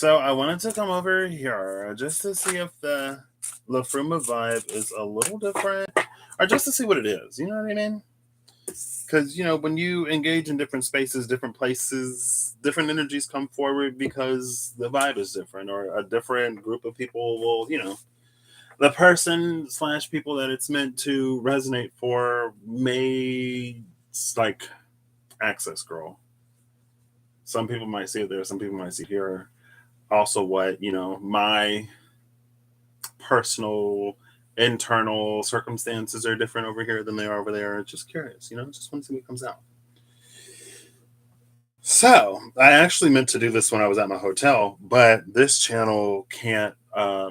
So I wanted to come over here just to see if the La Fruma vibe is a little different, or just to see what it is. You know what I mean? Because when you engage in different spaces, different places, different energies come forward because the vibe is different, or a different group of people will, the person slash people that it's meant to resonate for may like access girl. Some people might see it there, some people might see it here. Also, what my personal internal circumstances are different over here than they are over there. Just curious, just want to see what comes out. So I actually meant to do this when I was at my hotel, but this channel can't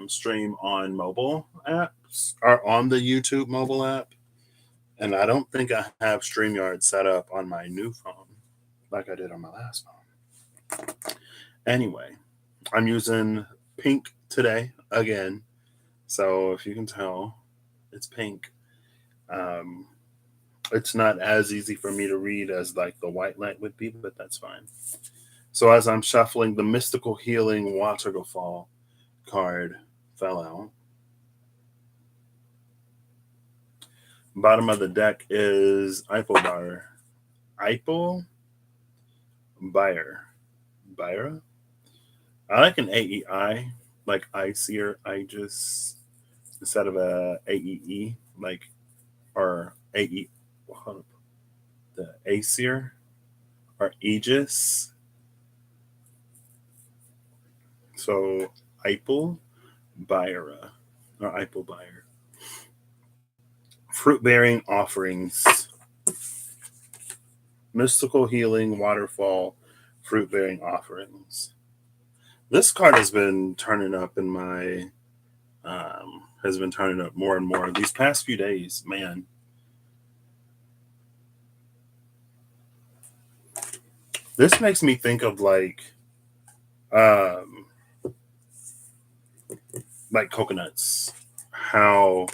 stream on mobile apps or on the YouTube mobile app. And I don't think I have StreamYard set up on my new phone like I did on my last phone. Anyway, I'm using pink today again. So if you can tell, it's pink. Um, it's not as easy for me to read as like the white light would be, but that's fine. So as I'm shuffling, the Mystical Healing Waterfall card fell out. Bottom of the deck is Eipelbar. Eipel Buyer. Byra? I like an AEI, like Icer, Aegis, instead of a AEE, like, or AE, hold up, the Aesir, or Aegis. So, Eipel Byra, or Eipel Buyer. Fruit bearing offerings. Mystical healing waterfall fruit bearing offerings. This card has been turning up in my has been turning up more and more these past few days, man. This makes me think of um like coconuts. How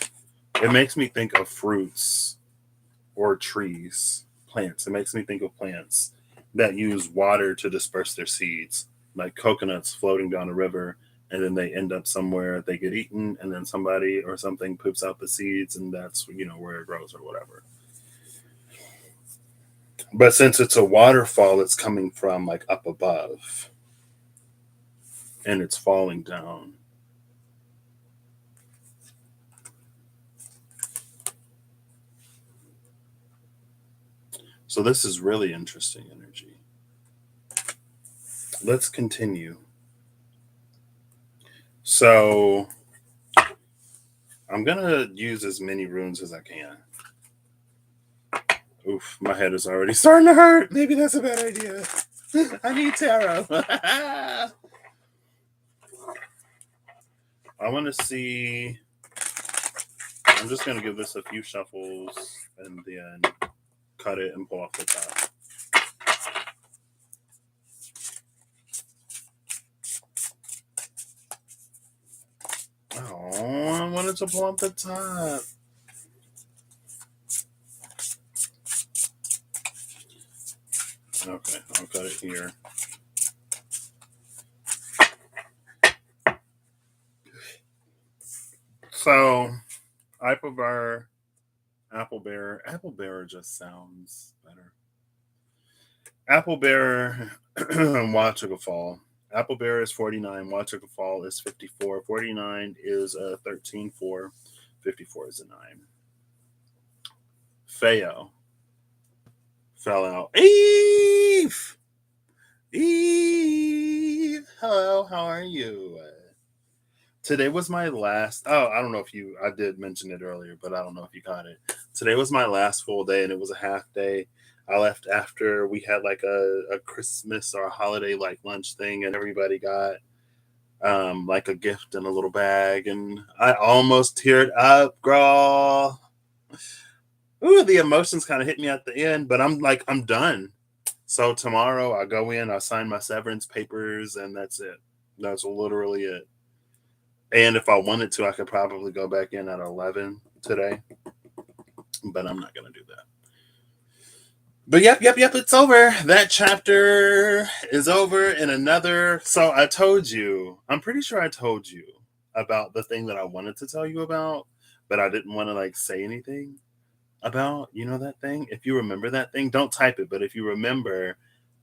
it makes me think of fruits or trees, plants. It makes me think of plants that use water to disperse their seeds, like coconuts floating down a river, and then they end up somewhere, they get eaten, and then somebody or something poops out the seeds, and that's where it grows or whatever. But since it's a waterfall, it's coming from like up above, and it's falling down. So this is really interesting energy. Let's continue. So I'm gonna use as many runes as I can. Oof, my head is already starting to hurt. Maybe that's a bad idea. I need tarot. I want to see. I'm just gonna give this a few shuffles and then cut it and pull off the top. Oh, I wanted to pull off the top. Okay, I'll cut it here. So, Eipelbar, Apple Bearer just sounds better. Apple Bearer, Waterfall. Apple Bearer is 49. Waterfall is 54. 49 is a 13-4. 54 is a 9. Feo fell out. Eve! Eve! Hello, how are you? Today was my last. Oh, I don't know if I did mention it earlier, but I don't know if you got it. Today was my last full day, and it was a half day. I left after we had like a Christmas or a holiday like lunch thing, and everybody got like a gift in a little bag, and I almost teared up, girl. Ooh, the emotions kind of hit me at the end, but I'm done. So tomorrow I go in, I sign my severance papers, and that's it. That's literally it. And if I wanted to, I could probably go back in at 11 today, but I'm not going to do that. But yep, it's over. That chapter is over in another. So I told you, I'm pretty sure I told you about the thing that I wanted to tell you about, but I didn't want to like say anything about, you know, that thing. If you remember that thing, don't type it, but if you remember,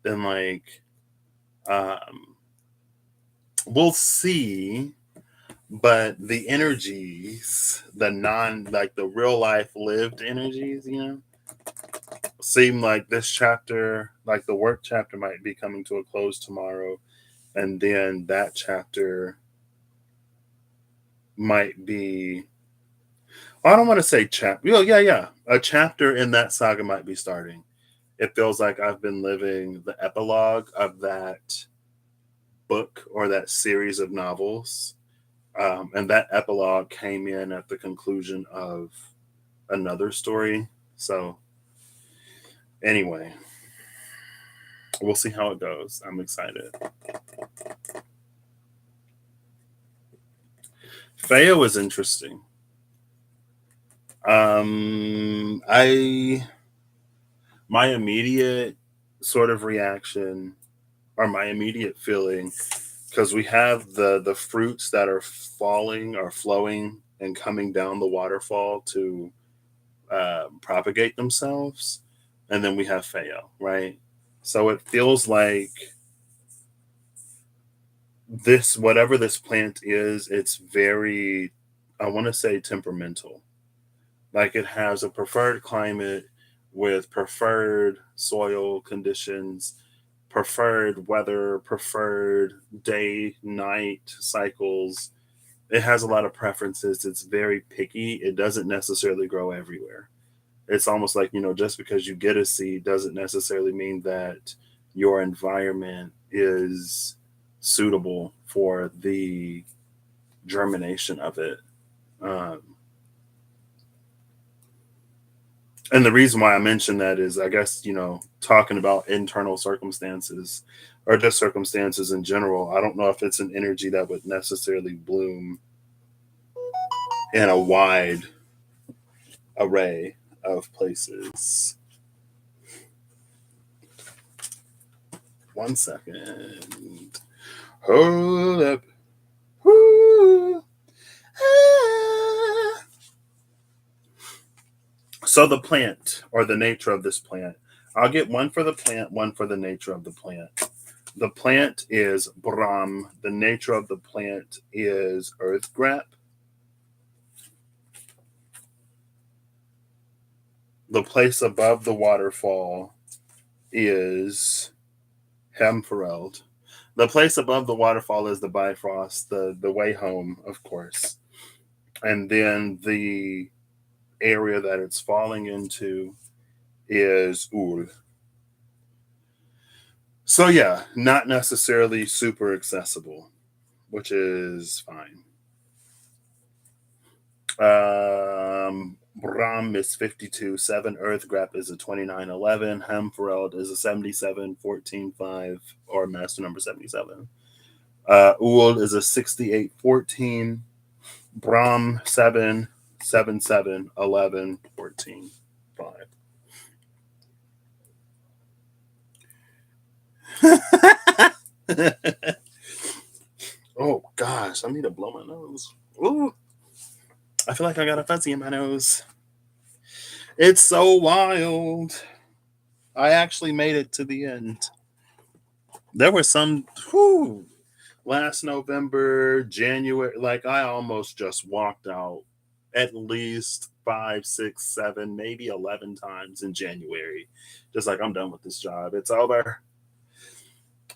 then like um we'll see. But the energies, the non like the real life lived energies, you know, seem like this chapter, like the work chapter, might be coming to a close tomorrow, and then that chapter might be. I don't want to say chapter. Oh, yeah. A chapter in that saga might be starting. It feels like I've been living the epilogue of that book or that series of novels, and that epilogue came in at the conclusion of another story. So, anyway, we'll see how it goes. I'm excited. Feo is interesting. I my immediate sort of reaction or my immediate feeling, because we have the fruits that are falling or flowing and coming down the waterfall to propagate themselves, and then we have Feo, right? So it feels like this, whatever this plant is, it's very, I want to say, temperamental. Like it has a preferred climate with preferred soil conditions, preferred weather, preferred day night cycles. It has a lot of preferences. It's very picky. It doesn't necessarily grow everywhere. It's almost like, you know, just because you get a seed doesn't necessarily mean that your environment is suitable for the germination of it. Um, and the reason why I mention that is, I guess, you know, talking about internal circumstances or just circumstances in general, I don't know if it's an energy that would necessarily bloom in a wide array of places. 1 second. Hold up. Woo. Ah. So the plant or the nature of this plant. I'll get one for the plant, one for the nature of the plant. The plant is Brahm. The nature of the plant is earth grap. The place above the waterfall is Hemfereld. The place above the waterfall is the Bifrost, the way home, of course. And then the area that it's falling into is Ul. So yeah, not necessarily super accessible, which is fine. Brahm is 52.7. Earthgrap is a 29.11. Hemfereld is a 77.14.5 or master number 77. Ul is a 68.14. Brahm 7.7.7.11.14.5. Oh gosh, I need to blow my nose. Ooh, I feel like I got a fuzzy in my nose. It's so wild. I actually made it to the end. There were some whew, last November, January, like I almost just walked out at least 5, 6, 7, maybe 11 times in January. Just like I'm done with this job. It's over.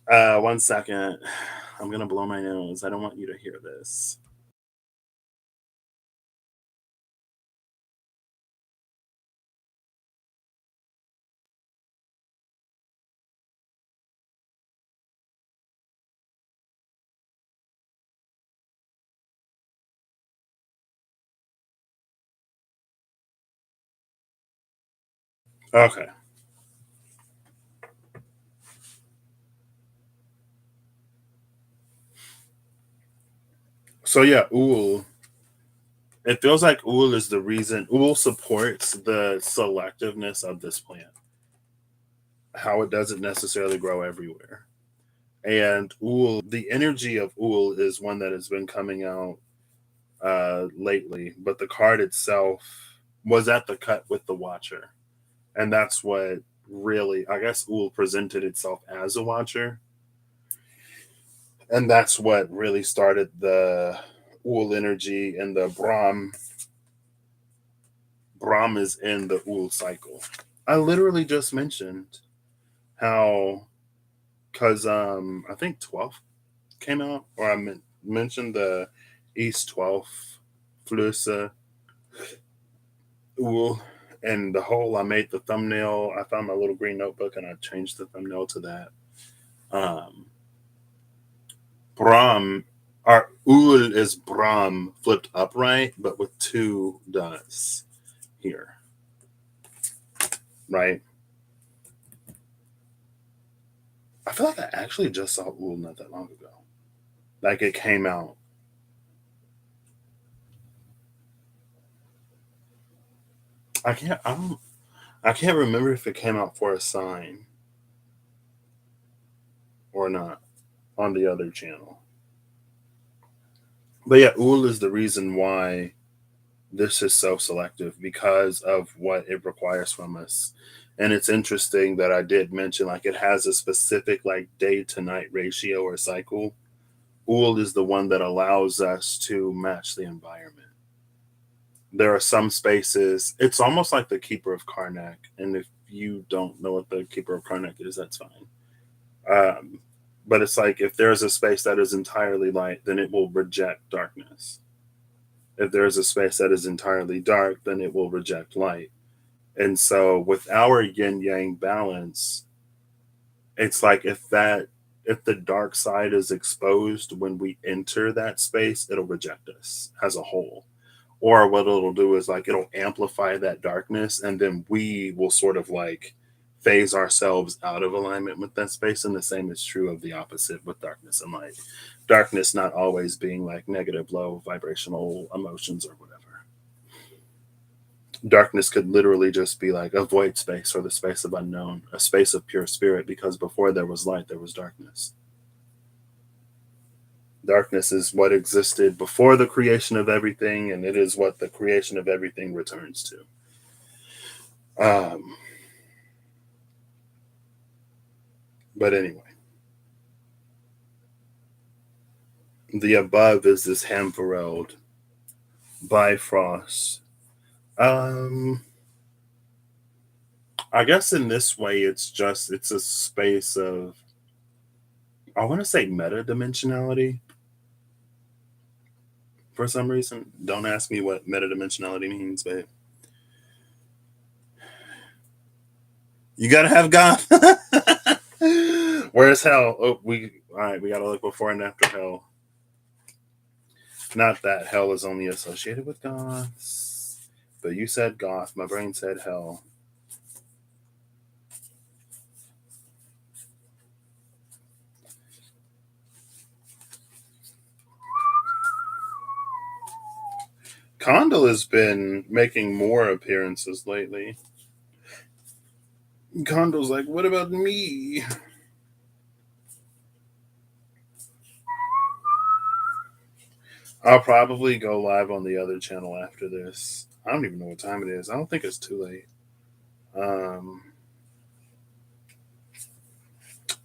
1 second. I'm gonna blow my nose. I don't want you to hear this. Okay. So yeah, Ul. It feels like Ul is the reason. Ul supports the selectiveness of this plant. how it doesn't necessarily grow everywhere. And Ool, the energy of Ool is one that has been coming out lately, but the card itself was at the cut with the Watcher. And that's what really, I guess, Ool presented itself as a Watcher. And that's what really started the Ool energy, and the Brahm. Brahm is in the Ool cycle. I literally just mentioned how, because I think 12th came out, or mentioned the East 12th Flöße Ool, and the whole, I made the thumbnail. I found my little green notebook and I changed the thumbnail to that. Um, Brahm, our Ool is Brahm flipped upright, but with two dots here, right? I feel like I actually just saw Ool not that long ago. Like it came out. I can't. I don't. I can't remember if it came out for a sign or not on the other channel. But yeah, Ool is the reason why this is so selective, because of what it requires from us. And it's interesting that I did mention, like, it has a specific like day to night ratio or cycle. Ool is the one that allows us to match the environment. There are some spaces, it's almost like the Keeper of Karnak. And if you don't know what the Keeper of Karnak is, that's fine. Um, but it's like, if there's a space that is entirely light, then it will reject darkness. If there's a space that is entirely dark, then it will reject light. And so with our yin yang balance, it's like, if the dark side is exposed when we enter that space, it'll reject us as a whole. Or what it'll do is, like, it'll amplify that darkness, and then we will sort of like phase ourselves out of alignment with that space. And the same is true of the opposite with darkness and light. Darkness not always being like negative, low vibrational emotions or whatever. Darkness could literally just be like a void space, or the space of unknown, a space of pure spirit, because before there was light, there was darkness. Darkness is what existed before the creation of everything, and it is what the creation of everything returns to. Um, but anyway, the above is this Hamvereld Bifrost. Um, I guess in this way, it's a space of, I want to say, meta dimensionality. For some reason, don't ask me what meta dimensionality means, but you gotta have God. Where's hell? Oh, all right. We gotta look before and after hell. Not that hell is only associated with goths, but you said goth. My brain said hell. Condal has been making more appearances lately. Condal's like, what about me? I'll probably go live on the other channel after this. I don't even know what time it is. I don't think it's too late. Um,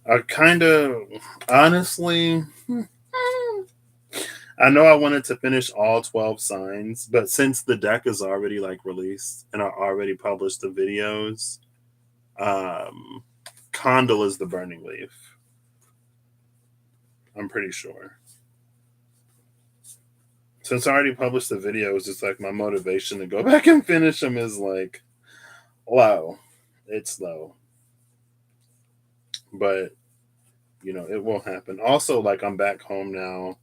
I kind of, honestly, I know I wanted to finish all 12 signs, but since the deck is already like released and I already published the videos, um, Condal is the burning leaf. I'm pretty sure. Since I already published the videos, it's like my motivation to go back and finish them is like low. It's low. But, it will happen. Also, like, I'm back home now,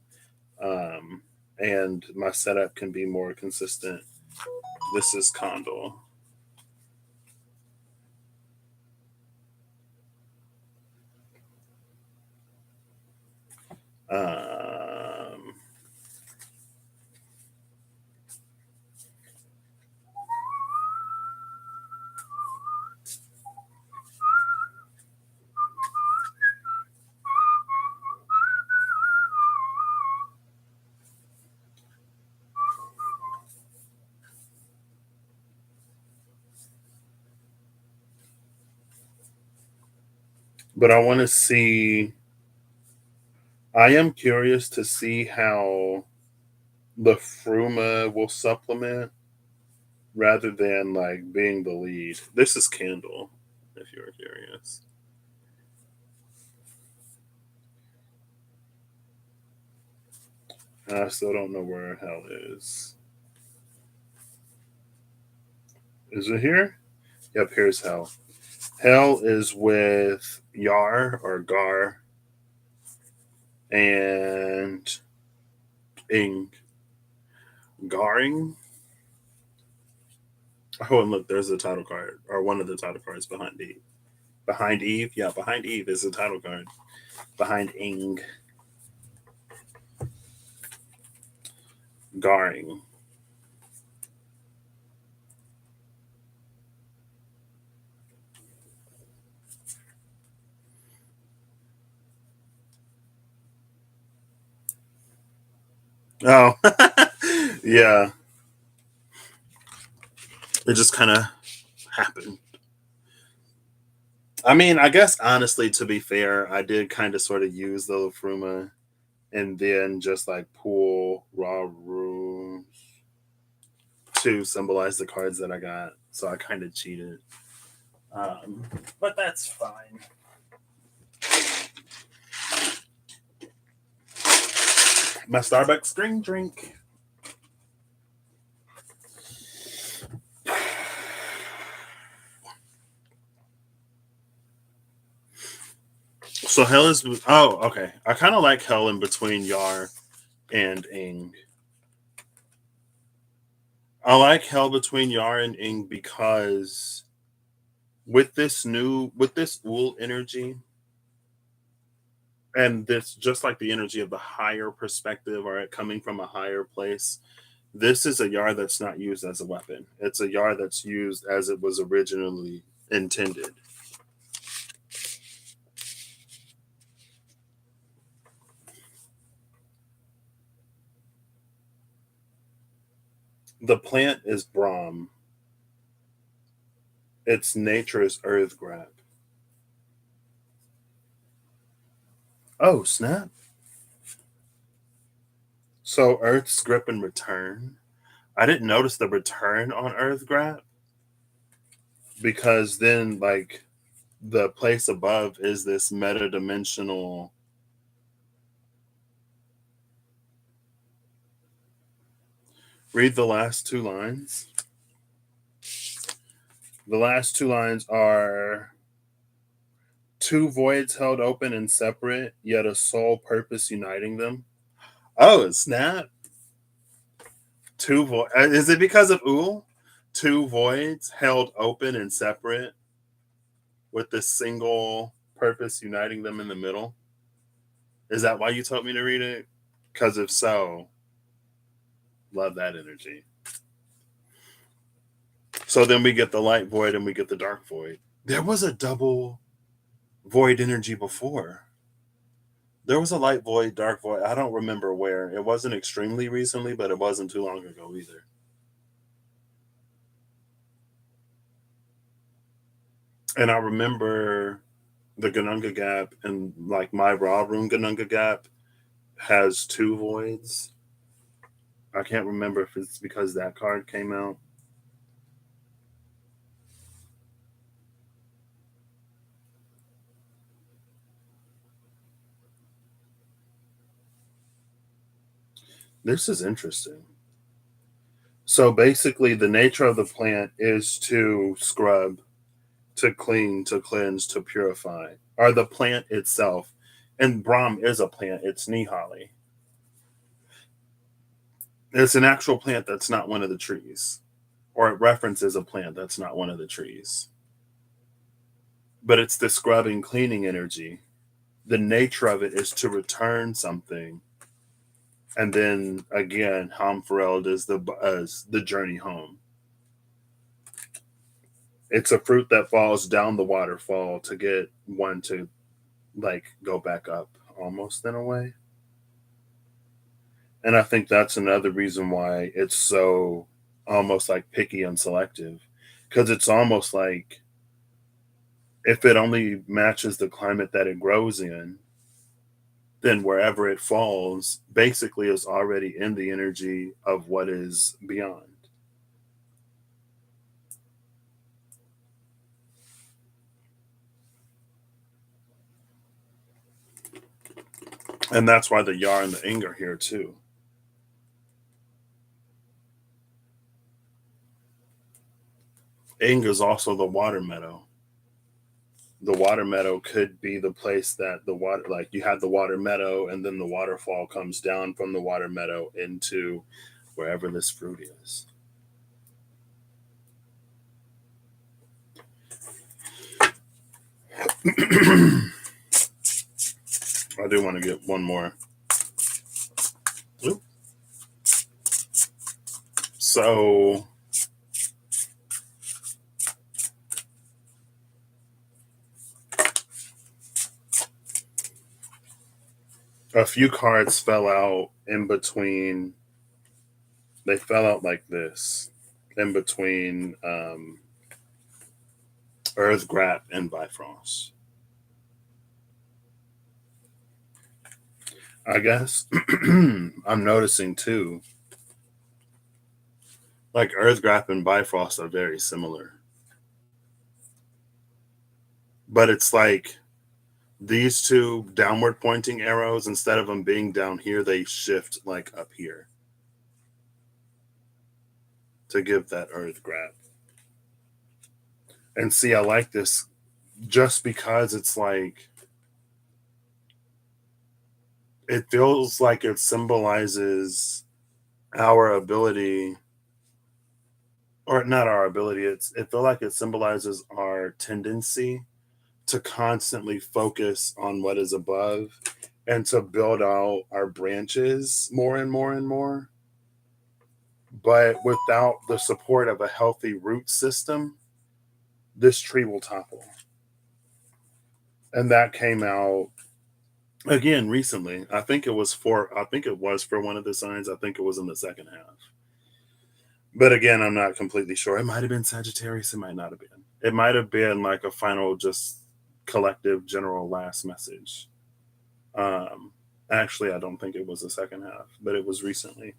and my setup can be more consistent. This is Condal. Um, But I want to see, I am curious to see how the Fruma will supplement rather than like being the lead. This is Candle, if you're curious. I still don't know where Hell is. Is it here? Yep, here's Hell. Hell is with Yar or Gar and Ing. Garing. Oh, and look, there's the title card, or one of the title cards behind Eve. Behind Eve? Yeah, behind Eve is the title card. Behind Ing. Garing. Oh, yeah. It just kind of happened. I mean, I guess honestly, to be fair, I did kind of sort of use the Lafruma and then just like pull raw rooms to symbolize the cards that I got. So I kind of cheated. Um, but that's fine. My Starbucks green drink. So Hell is, oh, okay. I kind of like Hell in between Yar and Ing. I like Hell between Yar and Ing because with this Ul energy, and this just like the energy of the higher perspective or it coming from a higher place, this is a Yar that's not used as a weapon. It's a Yar that's used as it was originally intended. The plant is Brahm. Its nature is Earth Grab. Oh, snap. So Earth's grip and return. I didn't notice the return on Earth Grab because then like the place above is this meta dimensional. Read the last two lines. The last two lines are two voids held open and separate, yet a sole purpose uniting them. Oh, snap. Two voids. Is it because of Ul? Two voids held open and separate with this single purpose uniting them in the middle. Is that why you told me to read it? Because if so, love that energy. So then we get the light void and we get the dark void. There was a double void energy before. There was a light void, dark void. I don't remember where. It wasn't extremely recently, but it wasn't too long ago either. And I remember the Ganunga Gap and like my Raw Room Ganunga Gap has two voids. I can't remember if it's because that card came out. This is interesting. So basically, the nature of the plant is to scrub, to clean, to cleanse, to purify, or the plant itself. And Brahm is a plant, it's Nihali. It's an actual plant that's not one of the trees, or it references a plant that's not one of the trees. But it's the scrubbing, cleaning energy. The nature of it is to return something. And then again, Hamfereld is the journey home. It's a fruit that falls down the waterfall to get one to like go back up almost in a way. And I think that's another reason why it's so almost like picky and selective because it's almost like if it only matches the climate that it grows in, then wherever it falls basically is already in the energy of what is beyond. And that's why the Yar and the Ing are here too. Ing is also the water meadow. The water meadow could be the place that the water, like you have the water meadow, and then the waterfall comes down from the water meadow into wherever this fruit is. I do want to get one more. Oop. So a few cards fell out in between. They fell out like this in between Earth Grap and Bifrost. I guess I'm noticing too, like Earth Grap and Bifrost are very similar. But it's like these two downward pointing arrows, instead of them being down here, they shift like up here to give that Earth Grap. And see, I like this just because it's like it feels like it symbolizes our ability, or not our ability, it feels like it symbolizes our tendency to constantly focus on what is above and to build out our branches more and more and more. But without the support of a healthy root system, this tree will topple. And that came out again recently. I think it was for one of the signs. I think it was in the second half. But again, I'm not completely sure. It might have been Sagittarius, it might not have been. It might have been like a final just collective general last message. Um Actually, I don't think it was the second half, but it was recently.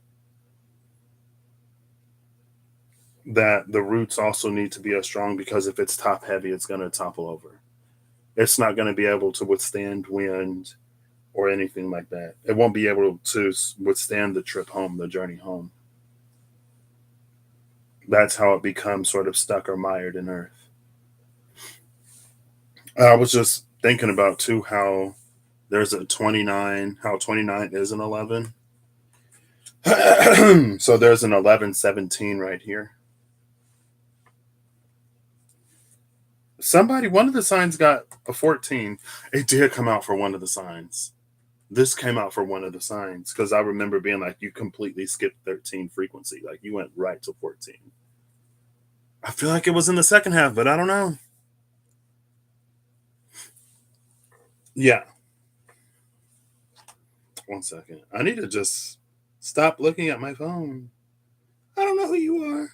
That the roots also need to be as strong because if it's top heavy, it's going to topple over. It's not going to be able to withstand wind or anything like that. It won't be able to withstand the trip home, the journey home. That's how it becomes sort of stuck or mired in earth. I was just thinking about too how there's a 29, how 29 is an 11. So there's an 1117 right here. One of the signs got a 14. It did come out for one of the signs. This came out for one of the signs because I remember being like, you completely skipped 13 frequency. Like you went right to 14. I feel like it was in the second half, but I don't know. Yeah. One second. I need to just stop looking at my phone. I don't know who you are.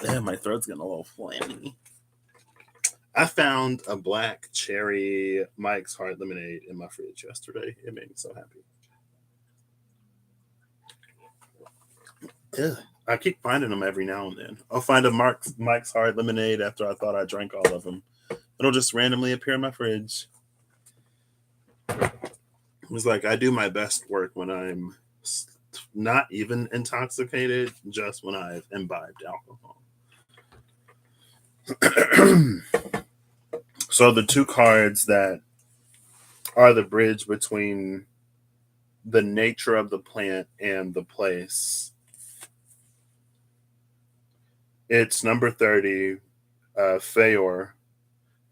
Damn, my throat's getting a little phlegmy. I found a black cherry Mike's Hard Lemonade in my fridge yesterday. It made me so happy. Yeah. I keep finding them every now and then. I'll find a Mike's Hard Lemonade after I thought I drank all of them. It'll just randomly appear in my fridge. It's like I do my best work when I'm not even intoxicated, just when I've imbibed alcohol. So the two cards that are the bridge between the nature of the plant and the place. It's number 30, Feor,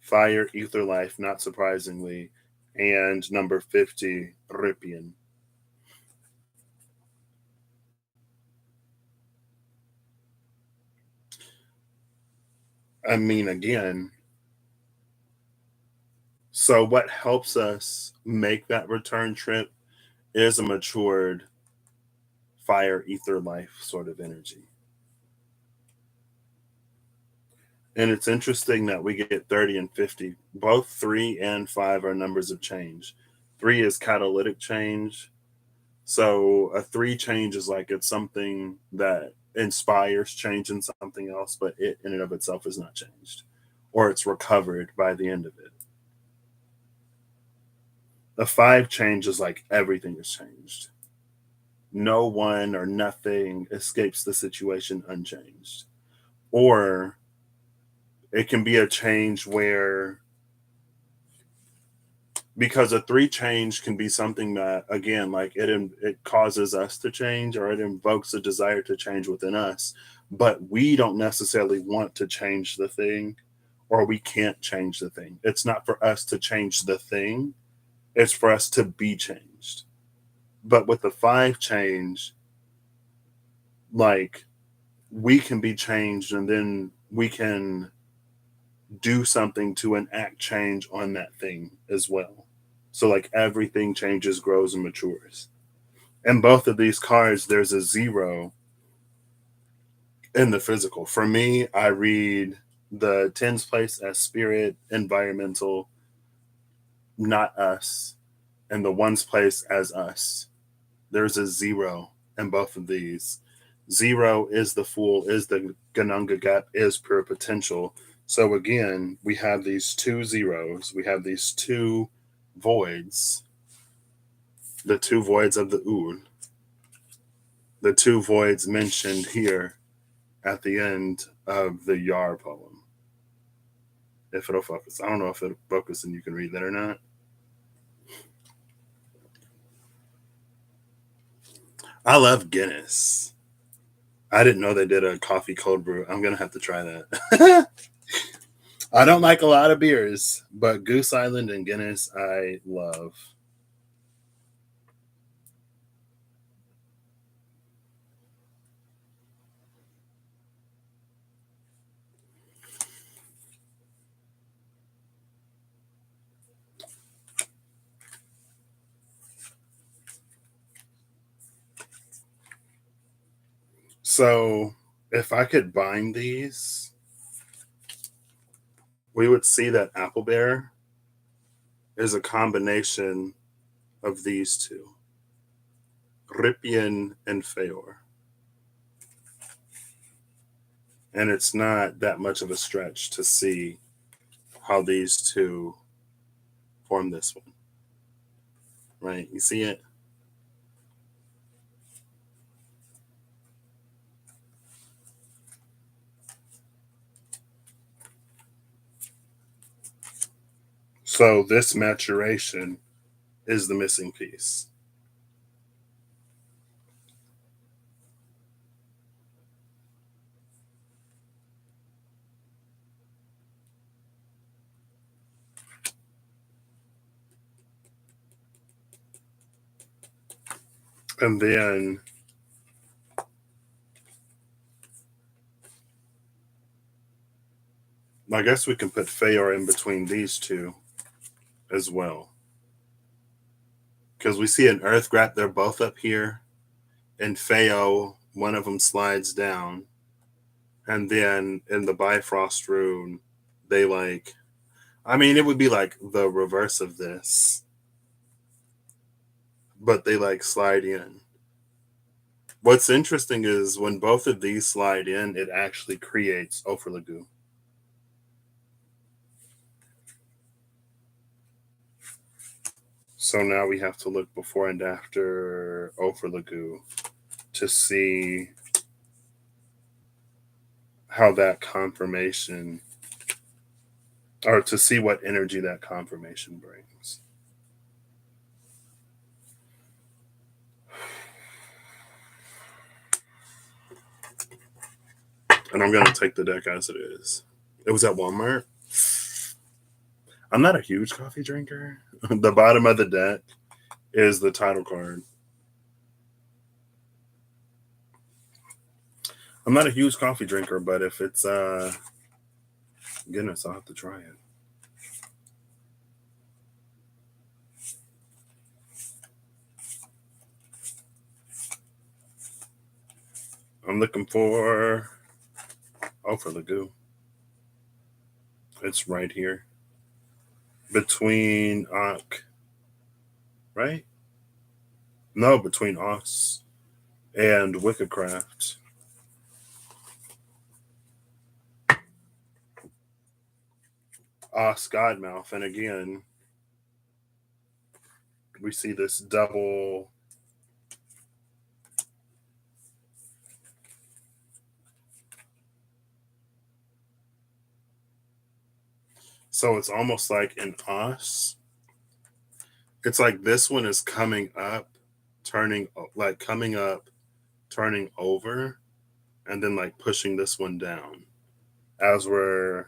Fire, Ether Life, not surprisingly, and number 50, Ripien. I mean, again, so what helps us make that return trip is a matured fire, ether, life sort of energy. And it's interesting that we get 30 and 50. Both 3 and 5 are numbers of change. 3 is catalytic change. So a 3 change is like it's something that inspires change in something else, but it in and of itself is not changed, or it's recovered by the end of it. The 5 change is like everything is changed. No one or nothing escapes the situation unchanged. Or it can be a change where, because a 3 change can be something that, again, like it causes us to change, or it invokes a desire to change within us, but we don't necessarily want to change the thing, or we can't change the thing. It's not for us to change the thing, it's for us to be changed. But with the 5 change, like, we can be changed, and then we can do something to enact change on that thing as well. So like everything changes, grows, and matures. In both of these cards, there's a 0 in the physical. For me, I read the tens place as spirit, environmental, not us, and the ones place as us. There's a 0 in both of these. 0 is the fool, is the Gananga gap, is pure potential. So again, we have these 2 zeros. We have these 2 voids, the 2 voids of the Oud, the 2 voids mentioned here at the end of the Yar poem. If it'll focus. I don't know if it'll focus and you can read that or not. I love Guinness. I didn't know they did a coffee cold brew. I'm going to have to try that. I don't like a lot of beers, but Goose Island and Guinness I love. So if I could bind these, we would see that Apple Bear is a combination of these two, Ripien and Feor. And it's not that much of a stretch to see how these two form this one. Right? You see it? So this maturation is the missing piece. And then I guess we can put Feor in between these two as well. Because we see an Earth Grap, they're both up here. And Feo, one of them slides down. And then in the Bifrost rune, they like, I mean, it would be like the reverse of this, but they like slide in. What's interesting is when both of these slide in, it actually creates Ofurlagu. So now we have to look before and after Ofurlagu to see how that confirmation, or to see what energy that confirmation brings. And I'm going to take the deck as it is. It was at Walmart. I'm not a huge coffee drinker. The bottom of the deck is the title card. I'm not a huge coffee drinker, but if it's Guinness, I'll have to try it. I'm looking for for Lagoon. It's right here between right? No, between us and Wickedcraft. Godmouth, and again we see this double. So it's almost like in us, it's like this one is coming up, turning like coming up, turning over, and then like pushing this one down as we're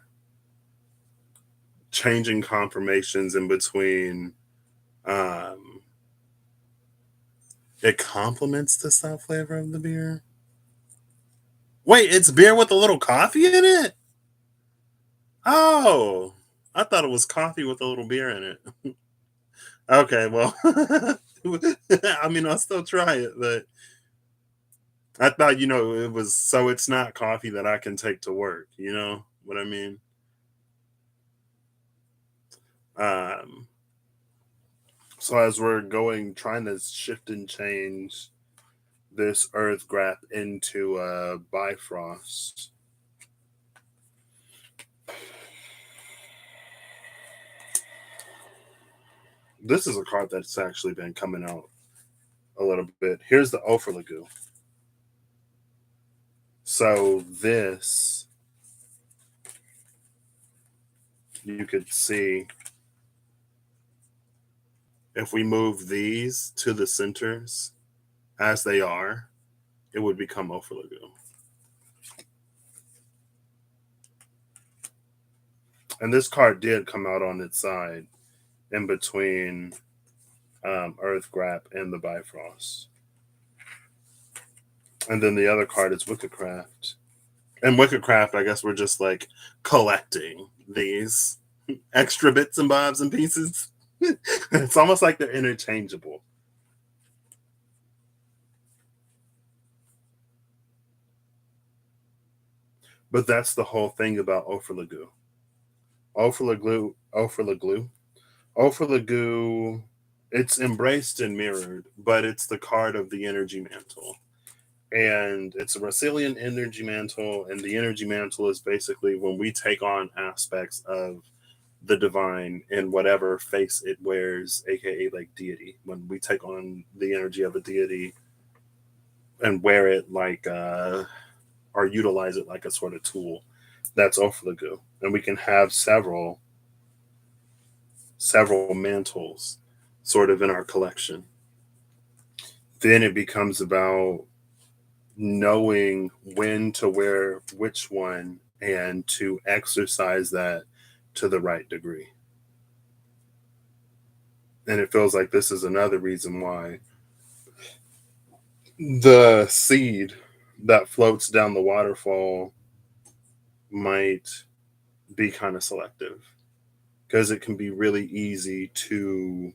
changing conformations in between. Um, it complements the style flavor of the beer. Wait, it's beer with a little coffee in it? Oh, I thought it was coffee with a little beer in it. Okay, well, I mean, I'll still try it, but I thought, it was so it's not coffee that I can take to work. You know what I mean? Um, so as we're trying to shift and change this Earth Grap into Bifrost. This is a card that's actually been coming out a little bit. Here's the Offerlagoo. So this, you could see, if we move these to the centers as they are, it would become Offerlagoo. And this card did come out on its side in between Earth Grap and the Bifrost. And then the other card is Wickedcraft. And Wickedcraft, I guess we're just like collecting these extra bits and bobs and pieces. It's almost like they're interchangeable. But that's the whole thing about Offerlagoo. Offerlagoo, it's embraced and mirrored, but it's the card of the energy mantle. And it's a Resilient energy mantle, and the energy mantle is basically when we take on aspects of the divine in whatever face it wears, aka like deity. When we take on the energy of a deity and wear it like or utilize it like a sort of tool, that's Offerlagoo. And we can have several mantles sort of in our collection. Then it becomes about knowing when to wear which one and to exercise that to the right degree. And it feels like this is another reason why the seed that floats down the waterfall might be kind of selective because it can be really easy to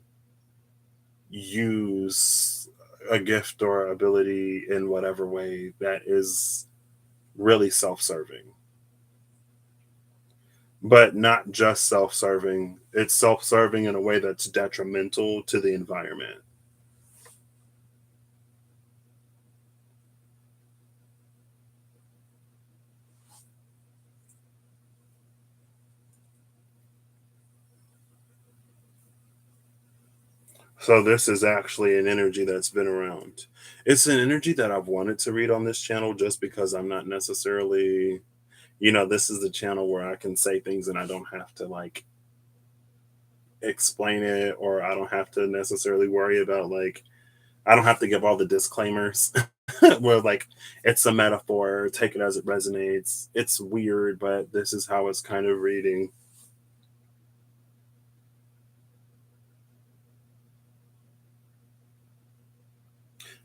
use a gift or ability in whatever way that is really self-serving, but not just self-serving. It's self-serving in a way that's detrimental to the environment. So this is actually an energy that's been around. It's an energy that I've wanted to read on this channel just because I'm not necessarily, this is the channel where I can say things and I don't have to like explain it, or I don't have to necessarily worry about like I don't have to give all the disclaimers where like it's a metaphor, take it as it resonates. It's weird, but this is how it's kind of reading.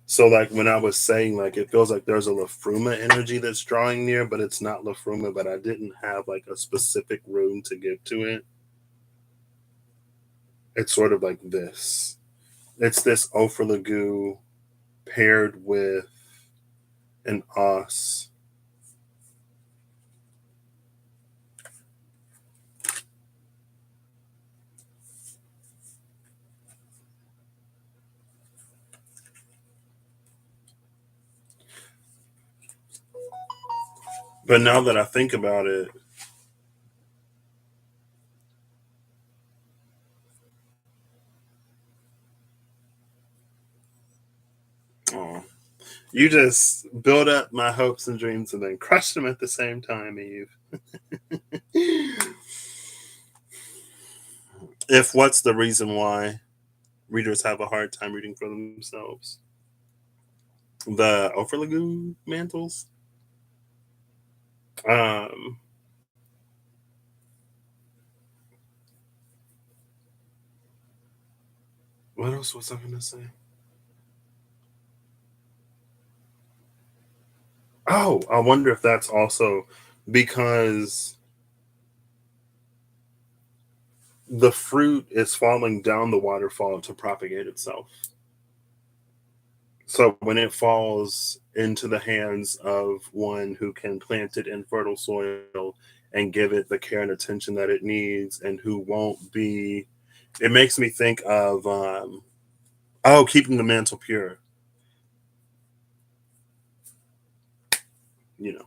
So like when I was saying like it feels like there's a Lafruma energy that's drawing near, but it's not Lafruma, but I didn't have like a specific room to give to it. It's sort of like this. It's this Offerlagoo paired with and os. But now that I think about it, oh, you just build up my hopes and dreams and then crush them at the same time, Eve. If what's the reason why readers have a hard time reading for themselves? The Overlagoon mantles? Um, what else was I going to say? Oh, I wonder if that's also because the fruit is falling down the waterfall to propagate itself. So when it falls into the hands of one who can plant it in fertile soil and give it the care and attention that it needs, and who won't be, it makes me think of keeping the mantle pure. You know,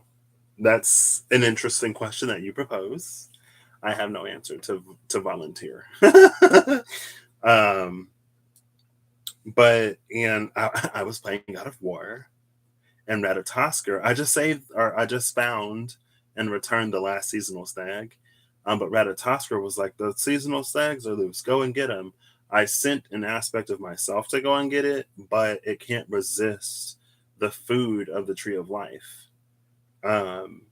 that's an interesting question that you propose. I have no answer to volunteer. um, but and I was playing God of War and Ratatoskr. I just saved or I just found and returned the last seasonal stag. But Ratatoskr was like, the seasonal stags are loose. Go and get them. I sent an aspect of myself to go and get it, but it can't resist the food of the tree of life. Um,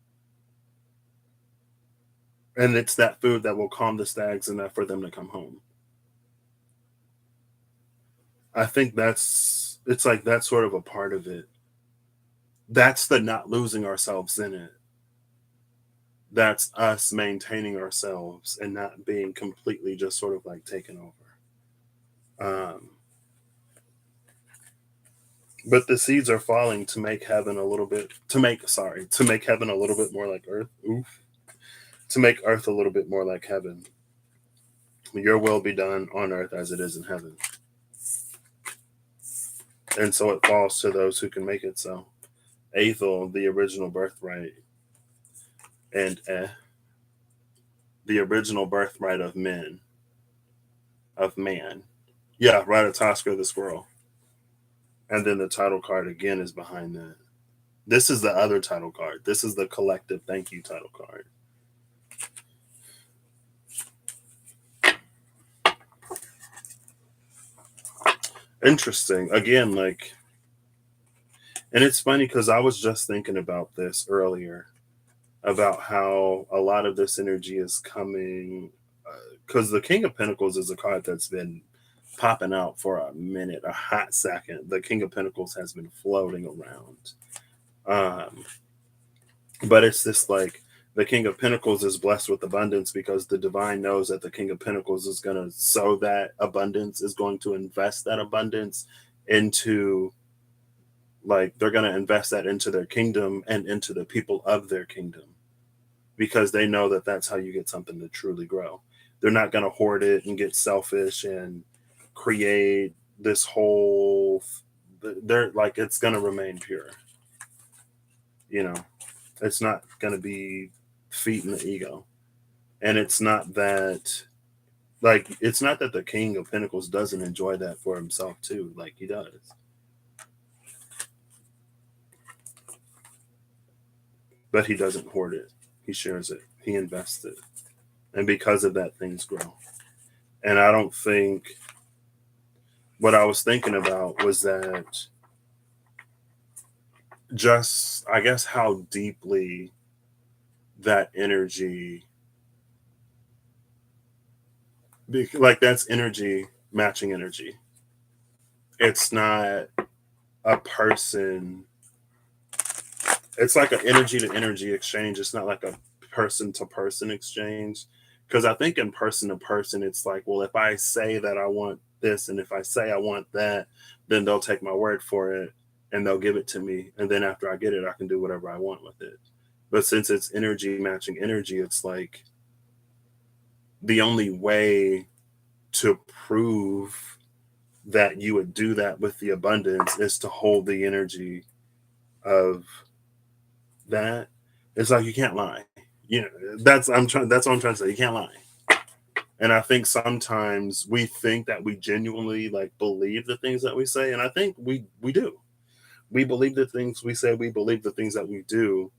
and it's that food that will calm the stags enough for them to come home. I think it's like that's sort of a part of it. That's the not losing ourselves in it. That's us maintaining ourselves and not being completely just sort of like taken over. But the seeds are falling to make heaven a little bit to make heaven a little bit more like earth. Oof. To make earth a little bit more like heaven. Your will be done on earth as it is in heaven. And so it falls to those who can make it so. Aethel, the original birthright, and the original birthright of men, of man. Yeah, Ratatoskr the squirrel. And then the title card again is behind that. This is the other title card. This is the collective thank you title card. Interesting. Again, like, and it's funny because I was just thinking about this earlier about how a lot of this energy is coming because the King of Pentacles is a card that's been popping out for a minute, a hot second. The King of Pentacles has been floating around. Um, but it's this like the King of Pentacles is blessed with abundance because the divine knows that the King of Pentacles is going to sow that abundance, is going to invest that abundance into, like, they're going to invest that into their kingdom and into the people of their kingdom because they know that that's how you get something to truly grow. They're not going to hoard it and get selfish and create this whole, they're like, it's going to remain pure. You know, it's not going to be feeding the ego. And it's not that, like, it's not that the King of Pentacles doesn't enjoy that for himself too. Like, he does. But he doesn't hoard it. He shares it. He invests it. And because of that, things grow. And I don't think, what I was thinking about was that just, I guess, how deeply that energy, like, that's energy matching energy. It's not a person, it's like an energy to energy exchange. It's not like a person to person exchange. Because I think in person to person, it's like, well, if I say that I want this and if I say I want that, then they'll take my word for it. and they'll give it to me. And then after I get it, I can do whatever I want with it. But since it's energy matching energy, it's like the only way to prove that you would do that with the abundance is to hold the energy of that. It's like you can't lie. You know, that's what I'm trying to say. You can't lie. And I think sometimes we think that we genuinely like believe the things that we say. And I think we do. We believe the things we say, we believe the things that we do,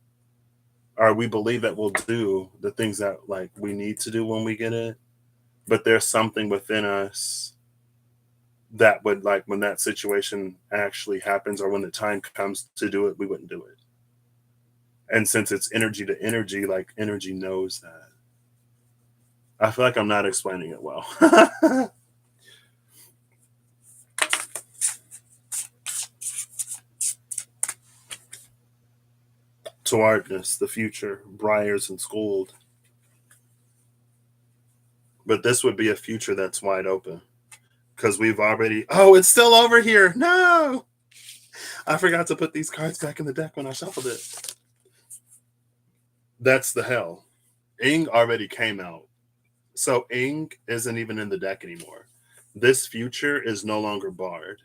or we believe that we'll do the things that like we need to do when we get it. But there's something within us that would like when that situation actually happens or when the time comes to do it, we wouldn't do it. And since it's energy to energy, like energy knows that. I feel like I'm not explaining it well. Towardness, the future, briars and schooled. But this would be a future that's wide open because we've already. Oh, it's still over here. No, I forgot to put these cards back in the deck when I shuffled it. That's the hell. Ing already came out. So Ing isn't even in the deck anymore. This future is no longer barred.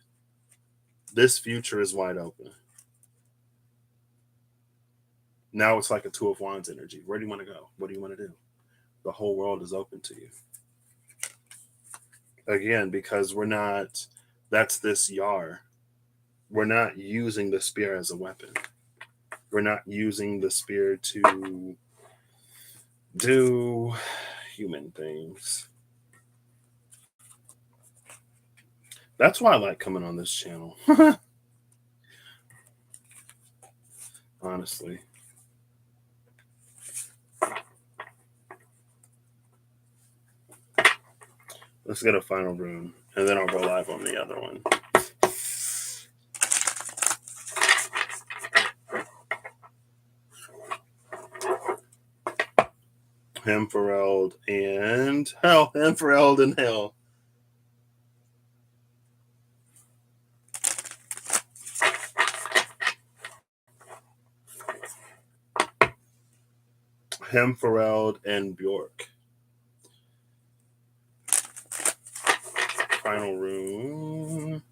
This future is wide open. Now it's like a Two of Wands energy. Where do you want to go? What do you want to do? The whole world is open to you. Again, because we're not, that's this Yar. We're not using the spear as a weapon. We're not using the spear to do human things. That's why I like coming on this channel. Honestly. Let's get a final rune, and then I'll go live on the other one. Hemfereld and Hell. Hemfereld and Hell. Hemfereld and Bjork. Final rune.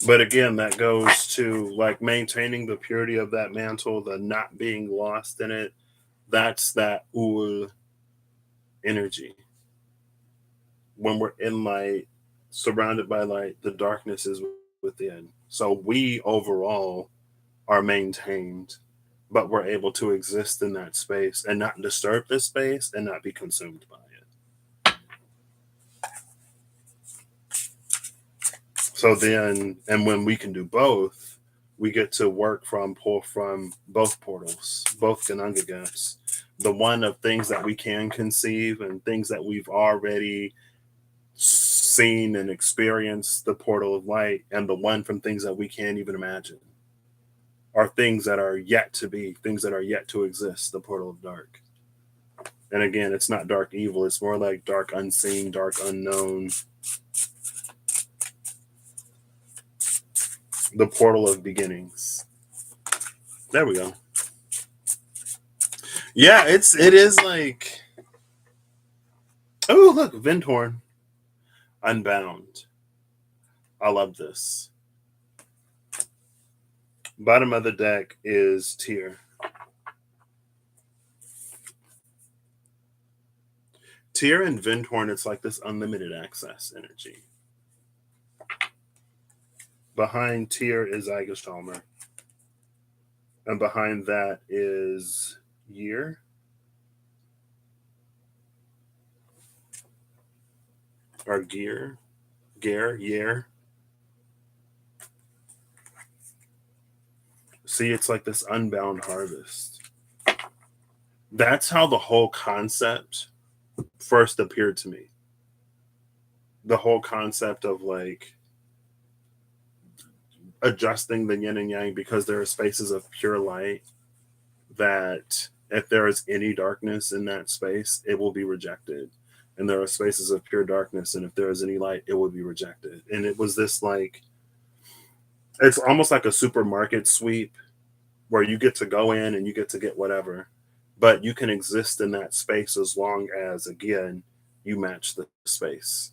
But again, that goes to like maintaining the purity of that mantle, the not being lost in it. That's that Ul energy. When we're in light, surrounded by light, the darkness is within. So we overall are maintained, but we're able to exist in that space and not disturb this space and not be consumed by it. So then, and when we can do both, we get to pull from both portals, both Gananga gaps. The one of things that we can conceive and things that we've already seen and experienced, the portal of light, and the one from things that we can't even imagine, are things that are yet to be, things that are yet to exist, the portal of dark. And again, it's not dark evil, it's more like dark unseen, dark unknown. The portal of beginnings. There we go. Yeah, it is like, oh look, Vindhorn. Unbound. I love this. Bottom of the deck is Tyr. Tyr and Vindhorn, it's like this unlimited access energy. Behind Tyr is Aegistalmer. And behind that is Yer. Or Gear. Yer. See, it's like this unbound harvest. That's how the whole concept first appeared to me. the whole concept of like adjusting the yin and yang, because there are spaces of pure light that if there is any darkness in that space, it will be rejected. And there are spaces of pure darkness, and if there is any light, it will be rejected. And it was this like, it's almost like a supermarket sweep where you get to go in and you get to get whatever, but you can exist in that space as long as, again, you match the space.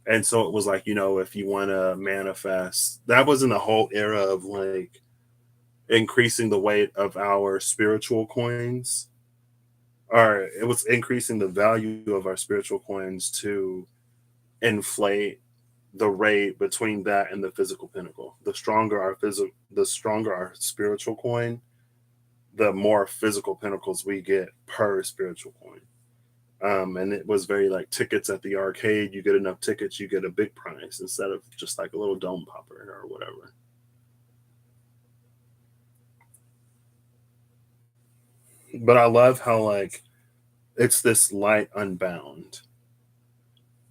And so it was like, if you want to manifest, that was in the whole era of like increasing the weight of our spiritual coins, or it was increasing the value of our spiritual coins to inflate the rate between that and the physical pinnacle. The stronger our spiritual coin, the more physical pinnacles we get per spiritual coin. And it was very like tickets at the arcade. You get enough tickets, you get a big prize instead of just like a little dome popper or whatever. But I love how like it's this light unbound,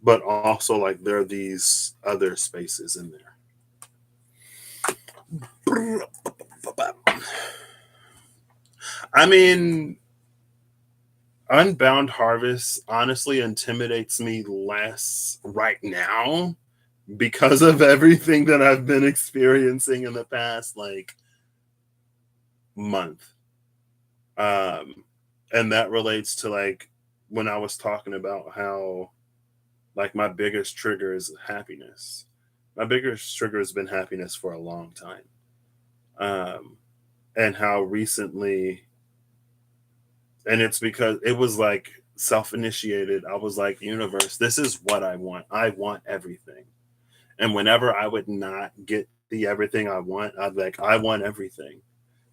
but also like there are these other spaces in there. I mean, Unbound Harvest honestly intimidates me less right now because of everything that I've been experiencing in the past like month. Um and that relates to like when I was talking about how like my biggest trigger is happiness. My biggest trigger has been happiness for a long time. Um and how recently, and it's because it was like self-initiated. I was like, universe, this is what I want. I want everything. And whenever I would not get the everything I want, I'd be like, I want everything.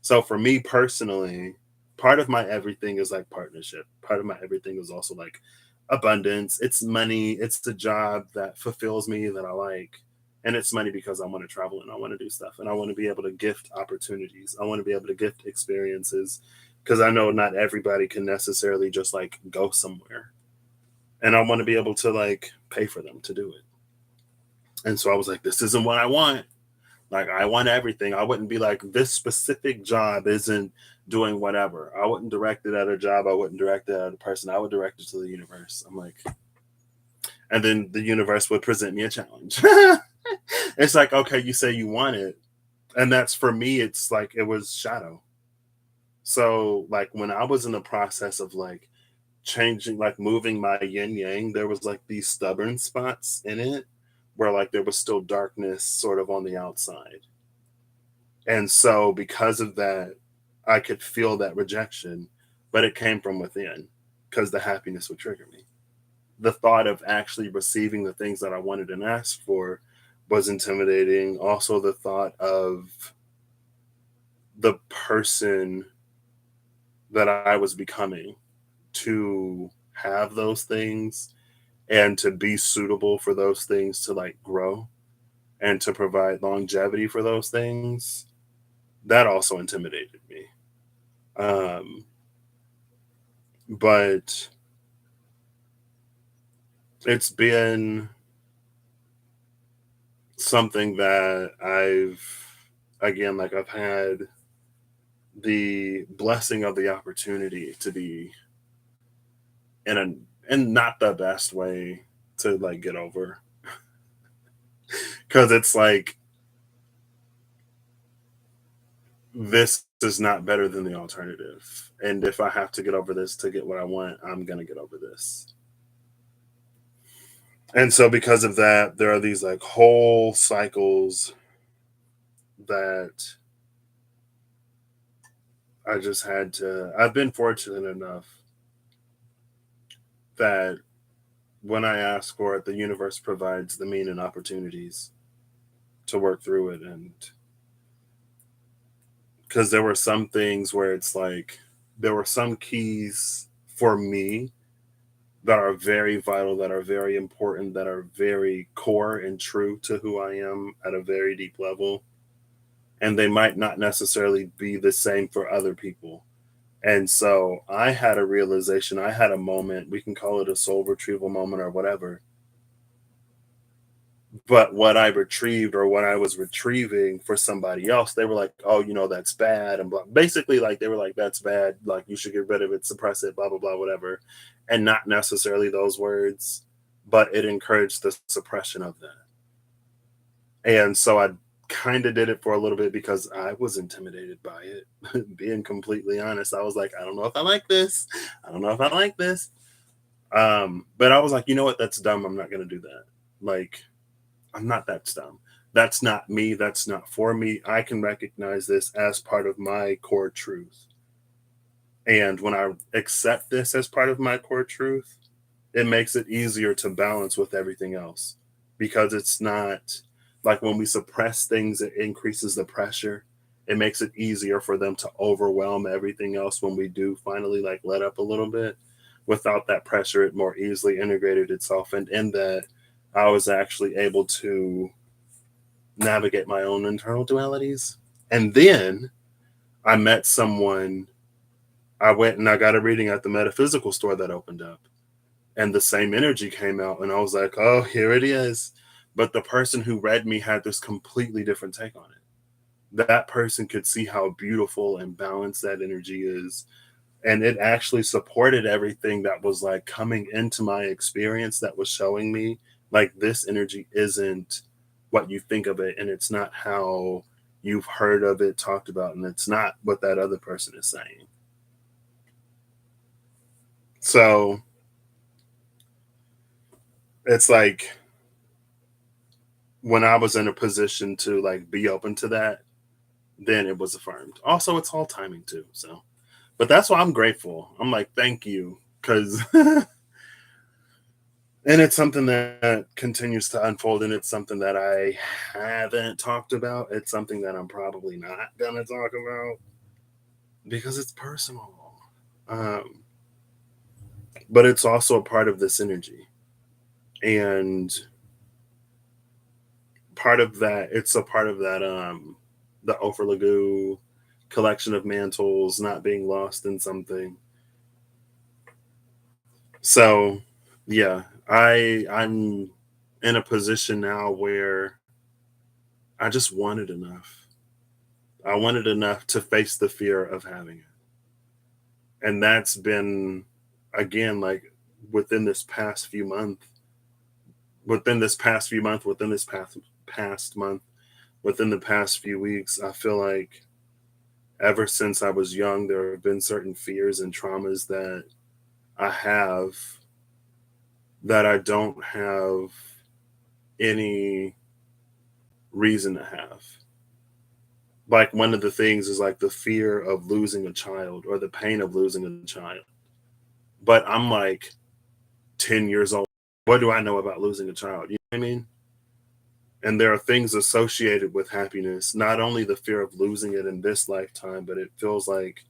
So for me personally, part of my everything is like partnership. Part of my everything is also like abundance. It's money. It's the job that fulfills me that I like. And it's money because I want to travel and I want to do stuff and I want to be able to gift opportunities. I want to be able to gift experiences because I know not everybody can necessarily just like go somewhere. And I want to be able to like pay for them to do it. And so I was like, this isn't what I want. Like, I want everything. I wouldn't be like, this specific job isn't doing whatever. I wouldn't direct it at a job. I wouldn't direct it at a person. I would direct it to the universe. I'm like, and then the universe would present me a challenge. It's like, okay, you say you want it. And that's for me, it's like, it was shadow. So, like, when I was in the process of like changing, like moving my yin yang, there was like these stubborn spots in it where like there was still darkness sort of on the outside. And so because of that, I could feel that rejection, but it came from within because the happiness would trigger me. The thought of actually receiving the things that I wanted and asked for was intimidating. Also, the thought of the person that I was becoming to have those things and to be suitable for those things to like grow and to provide longevity for those things, that also intimidated me. Um, but it's been something that again, like I've had the blessing of the opportunity to be in in not the best way to like get over. Because it's like, this is not better than the alternative. And if I have to get over this to get what I want, I'm going to get over this. And so because of that, there are these like whole cycles that I've been fortunate enough that when I ask for it, the universe provides the mean and opportunities to work through it. And because there were some things where it's like, there were some keys for me that are very vital, that are very important, that are very core and true to who I am at a very deep level. And they might not necessarily be the same for other people. And so I had a realization, I had a moment, we can call it a soul retrieval moment or whatever, But what I retrieved or what I was retrieving for somebody else, they were like, "Oh, that's bad," and blah. Basically, like they were like, "That's bad. Like you should get rid of it, suppress it, blah blah blah, whatever," and not necessarily those words, but it encouraged the suppression of that. And so I kind of did it for a little bit because I was intimidated by it. Being completely honest, I was like, "I don't know if I like this. I don't know if I like this." But I was like, "You know what? That's dumb. I'm not gonna do that." Like I'm not that dumb. That's not me. That's not for me. I can recognize this as part of my core truth. And when I accept this as part of my core truth, it makes it easier to balance with everything else because it's not like when we suppress things, it increases the pressure. It makes it easier for them to overwhelm everything else when we do finally like let up a little bit. Without that pressure, it more easily integrated itself. And in that, I was actually able to navigate my own internal dualities. And then I met someone. I went and I got a reading at the metaphysical store that opened up, and the same energy came out. And I was like, oh, here it is. But the person who read me had this completely different take on it. That person could see how beautiful and balanced that energy is. And it actually supported everything that was like coming into my experience that was showing me like this energy isn't what you think of it, and it's not how you've heard of it talked about, and it's not what that other person is saying. So it's like when I was in a position to like be open to that, then it was affirmed. Also, it's all timing too. So, but that's why I'm grateful. I'm like, thank you. Cause and it's something that continues to unfold, and it's something that I haven't talked about. It's something that I'm probably not gonna talk about because it's personal. Um, but it's also a part of this energy, and part of that. It's a part of that. The Ofurlagu collection of mantles not being lost in something. So, yeah, I'm in a position now where I just wanted enough. I wanted enough to face the fear of having it. And that's been again like within this past few month, within this past few month, within this past month, within the past few weeks, I feel like ever since I was young, there have been certain fears and traumas that I have that I don't have any reason to have. Like one of the things is like the fear of losing a child or the pain of losing a child. But I'm like 10 years old. What do I know about losing a child? You know what I mean? And there are things associated with happiness, not only the fear of losing it in this lifetime, but it feels like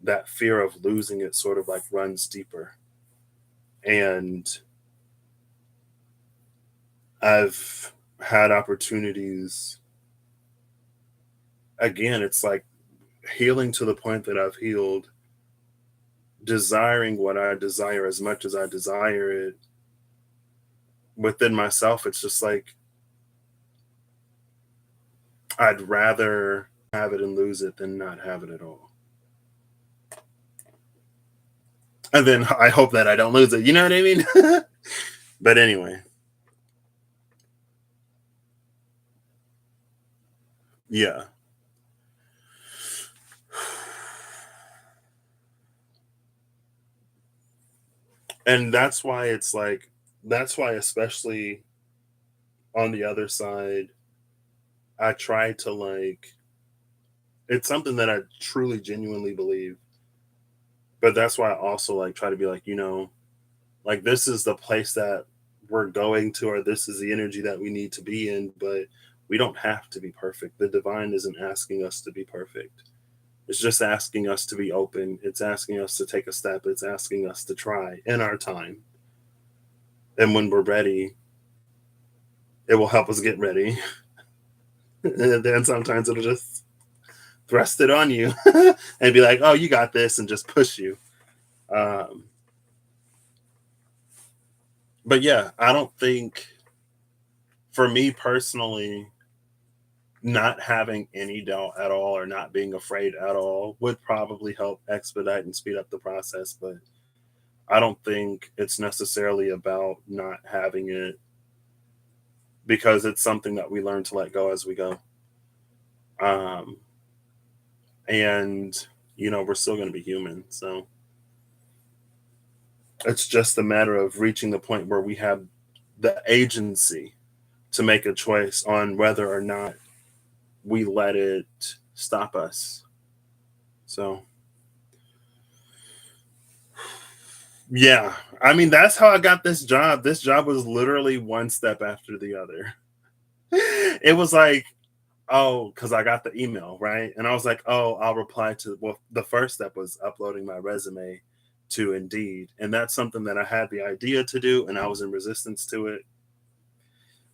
that fear of losing it sort of like runs deeper. And I've had opportunities. Again, it's like healing to the point that I've healed, desiring what I desire as much as I desire it within myself. It's just like I'd rather have it and lose it than not have it at all. And then I hope that I don't lose it. You know what I mean? But anyway, yeah. And that's why it's like, that's why, especially on the other side, I try to like, it's something that I truly, genuinely believe. But that's why I also like try to be like, like this is the place that we're going to, or this is the energy that we need to be in. But we don't have to be perfect. The divine isn't asking us to be perfect. It's just asking us to be open. It's asking us to take a step. It's asking us to try in our time. And when we're ready, it will help us get ready. And then sometimes it'll just thrust it on you and be like, oh, you got this, and just push you. Um, but yeah, I don't think For me personally, not having any doubt at all or not being afraid at all would probably help expedite and speed up the process. But I don't think it's necessarily about not having it because it's something that we learn to let go as we go. Um, and, we're still going to be human. So it's just a matter of reaching the point where we have the agency to make a choice on whether or not we let it stop us. So, yeah. I mean, that's how I got this job. This job was literally one step after the other. It was like, oh, because I got the email, right? And I was like, oh, I'll reply to, well, the first step was uploading my resume to Indeed. And that's something that I had the idea to do, and I was in resistance to it.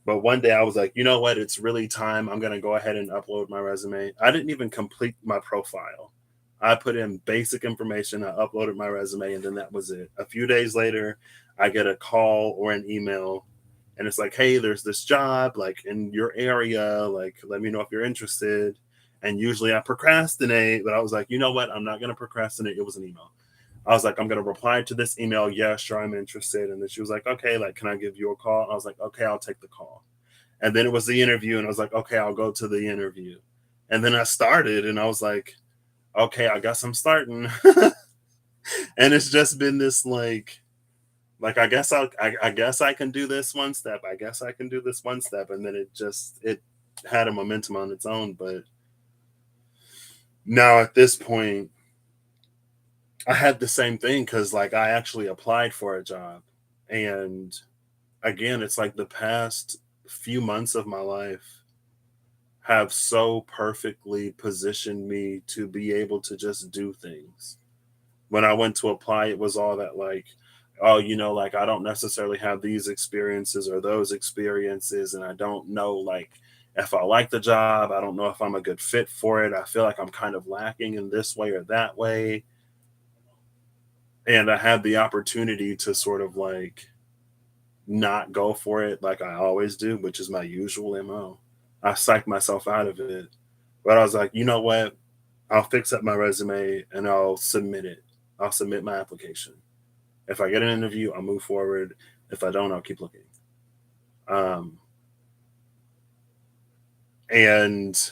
But one day I was like, you know what? It's really time. I'm going to go ahead and upload my resume. I didn't even complete my profile. I put in basic information. I uploaded my resume, and then that was it. A few days later, I get a call or an email, and it's like, hey, there's this job like in your area. Like, let me know if you're interested. And usually I procrastinate, but I was like, you know what? I'm not going to procrastinate. It was an email. I was like, I'm gonna reply to this email. Yeah, sure, I'm interested. And then she was like, okay, like, can I give you a call? I was like, okay, I'll take the call. And then it was the interview, and I was like, okay, I'll go to the interview. And then I started, and I was like, okay, I guess I'm starting. And it's just been this like I guess I can do this one step. I guess I can do this one step, and then it had a momentum on its own. But now at this point, I had the same thing because like I actually applied for a job, and again, it's like the past few months of my life have so perfectly positioned me to be able to just do things. When I went to apply, it was all that like, oh, like I don't necessarily have these experiences or those experiences, and I don't know like if I like the job, I don't know if I'm a good fit for it. I feel like I'm kind of lacking in this way or that way. And I had the opportunity to sort of like not go for it like I always do, which is my usual MO. I psyched myself out of it. But I was like, you know what? I'll fix up my resume and I'll submit it. I'll submit my application. If I get an interview, I'll move forward. If I don't, I'll keep looking. Um, and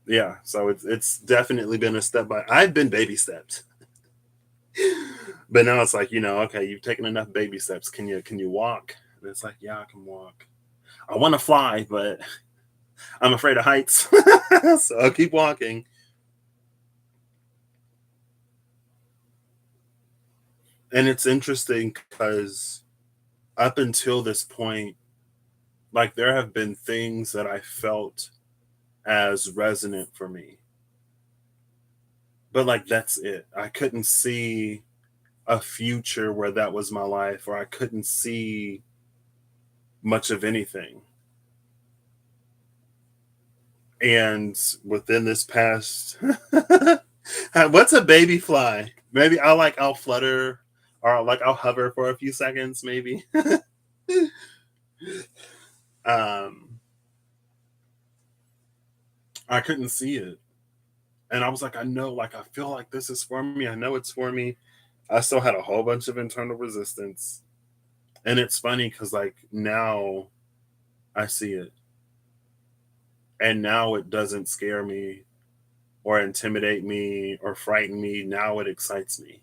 yeah, so it's definitely been a step by. I've been baby steps, but now it's like okay, you've taken enough baby steps. Can you walk? And it's like, yeah, I can walk. I want to fly, but I'm afraid of heights. So I'll keep walking. And it's interesting because up until this point, like there have been things that I felt as resonant for me. But like that's it. I couldn't see a future where that was my life, or I couldn't see much of anything. And within this past what's a baby fly? Maybe I'll flutter or like I'll hover for a few seconds, maybe. um I couldn't see it. And I was like, I know, like I feel like this is for me. I know it's for me. I still had a whole bunch of internal resistance. And it's funny because like now I see it. And now it doesn't scare me or intimidate me or frighten me. Now it excites me.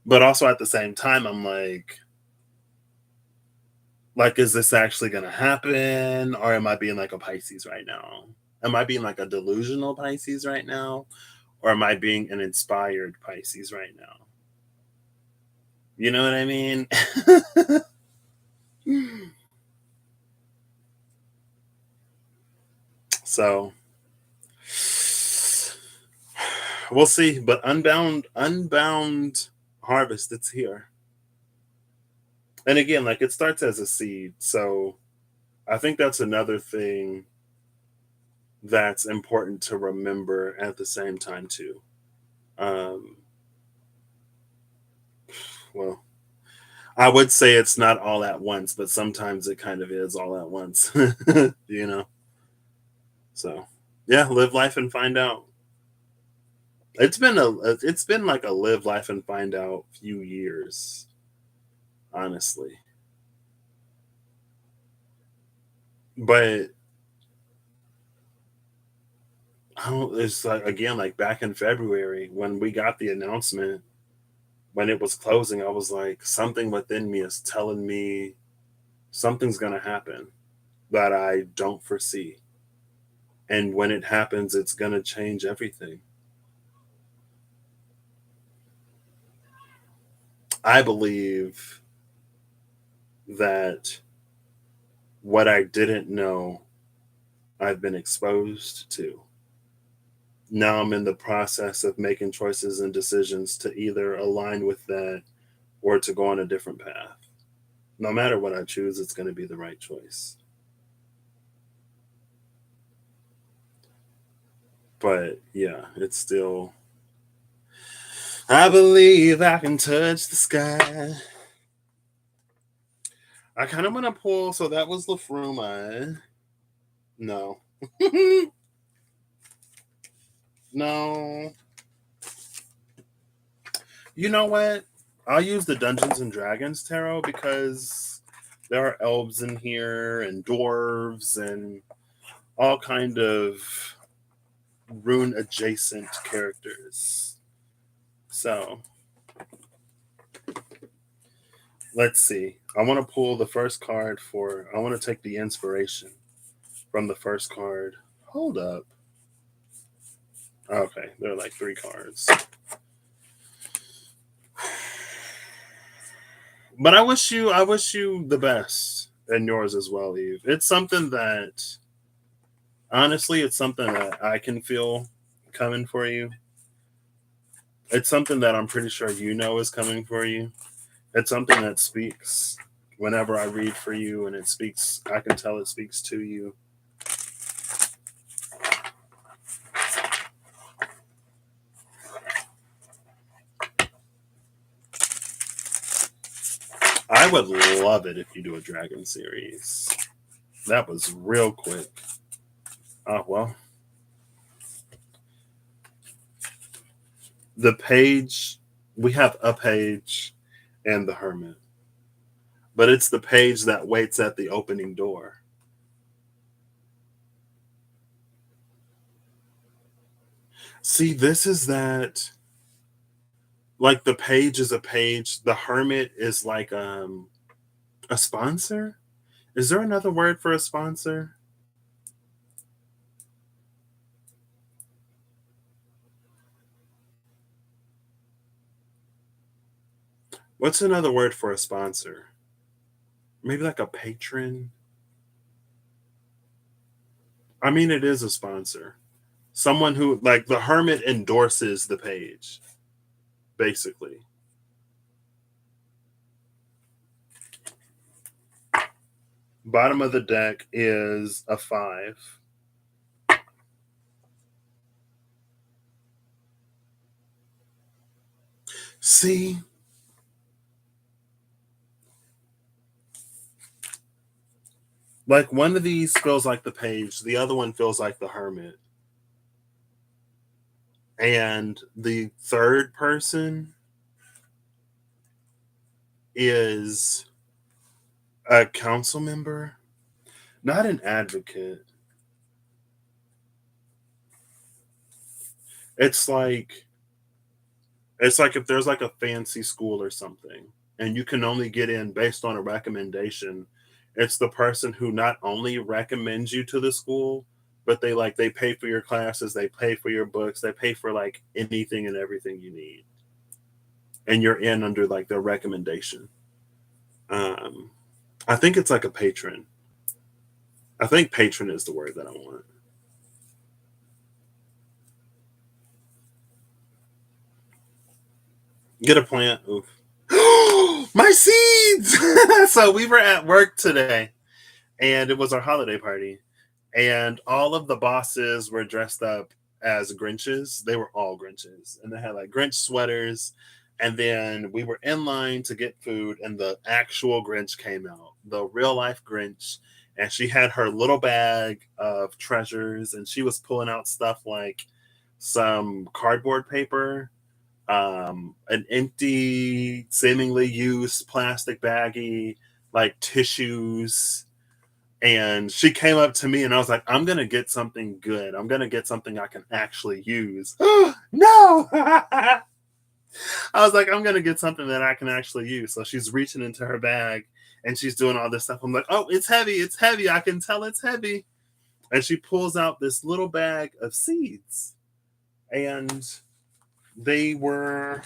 But also at the same time, I'm like, is this actually gonna happen? Or am I being like a Pisces right now? Am I being like a delusional Pisces right now? Or am I being an inspired Pisces right now? You know what I mean? So we'll see. But unbound harvest, it's here. And again, like it starts as a seed. So I think that's another thing that's important to remember at the same time too. Um, well, I would say it's not all at once, but sometimes it kind of is all at once. you know. So, yeah, live life and find out. It's been like a live life and find out few years, honestly. But I don't, it's like again like back in February when we got the announcement when it was closing, I was like something within me is telling me something's going to happen that I don't foresee. And when it happens, it's going to change everything. I believe that what I didn't know, I've been exposed to. Now I'm in the process of making choices and decisions to either align with that or to go on a different path. No matter what I choose, it's going to be the right choice. But yeah, it's still. I believe I can touch the sky. I kind of want to pull. So that was Lafruma. No. no. You know what? I'll use the Dungeons and Dragons tarot because there are elves in here and dwarves and all kind of rune adjacent characters. So let's see. I want to pull the first card for. I want to take the inspiration from the first card. Hold up. Okay, there are like three cards. But I wish you the best and yours as well, Eve. It's something that honestly, it's something that I can feel coming for you. It's something that I'm pretty sure you know is coming for you. It's something that speaks whenever I read for you, and it speaks. I can tell it speaks to you. I would love it if you do a dragon series. That was real quick. Oh well, the page we have a page and the hermit, but it's the page that waits at the opening door. See, this is that like the page is a page. The hermit is like a sponsor. Is there another word for a sponsor? What's another word for a sponsor? Maybe like a patron. I mean, it is a sponsor. Someone who like the hermit endorses the page, basically. Bottom of the deck is a five. See, like one of these feels like the page, the other one feels like the hermit. And the third person is a council member, not an advocate. It's like it's like if there's like a fancy school or something and you can only get in based on a recommendation, it's the person who not only recommends you to the school, but they pay for your classes, they pay for your books, they pay for like anything and everything you need. And you're in under like their recommendation. Um I think it's like a patron. I think patron is the word that I want. Get a plant. Oof. My seeds. So we were at work today and it was our holiday party and all of the bosses were dressed up as Grinches. They were all Grinches and they had like Grinch sweaters. And then we were in line to get food, and the actual Grinch came out, the real life Grinch. And she had her little bag of treasures, and she was pulling out stuff like some cardboard paper, an empty, seemingly used plastic baggie, like tissues. And she came up to me, and I was like, I'm going to get something good. I'm going to get something I can actually use. No! I was like, I'm gonna get something that I can actually use. So she's reaching into her bag and she's doing all this stuff. I'm like, oh, it's heavy, it's heavy. I can tell it's heavy. And she pulls out this little bag of seeds. And they were,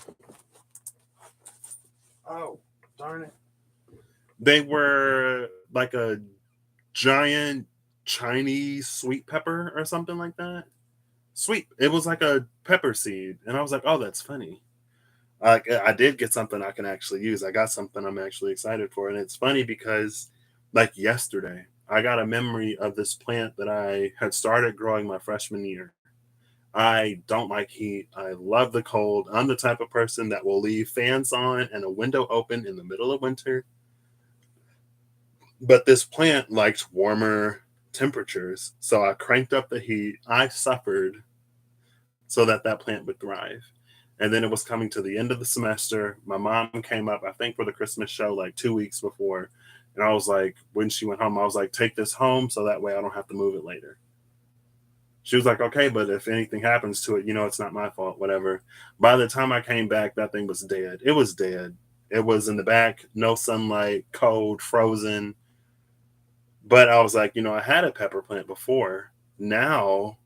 oh, darn it. They were like a giant Chinese sweet pepper or something like that. Sweet. It was like a pepper seed. And I was like, oh, that's funny. I did get something I can actually use. I got something I'm actually excited for. And it's funny because, like yesterday, I got a memory of this plant that I had started growing my freshman year. I don't like heat. I love the cold. I'm the type of person that will leave fans on and a window open in the middle of winter. But this plant liked warmer temperatures. So I cranked up the heat. I suffered so that that plant would thrive. And then it was coming to the end of the semester. My mom came up, I think, for the Christmas show like 2 weeks before. And I was like, when she went home, I was like, take this home so that way I don't have to move it later. She was like, okay, but if anything happens to it, it's not my fault, whatever. By the time I came back, that thing was dead. It was dead. It was in the back, no sunlight, cold, frozen. But I was like, I had a pepper plant before. Now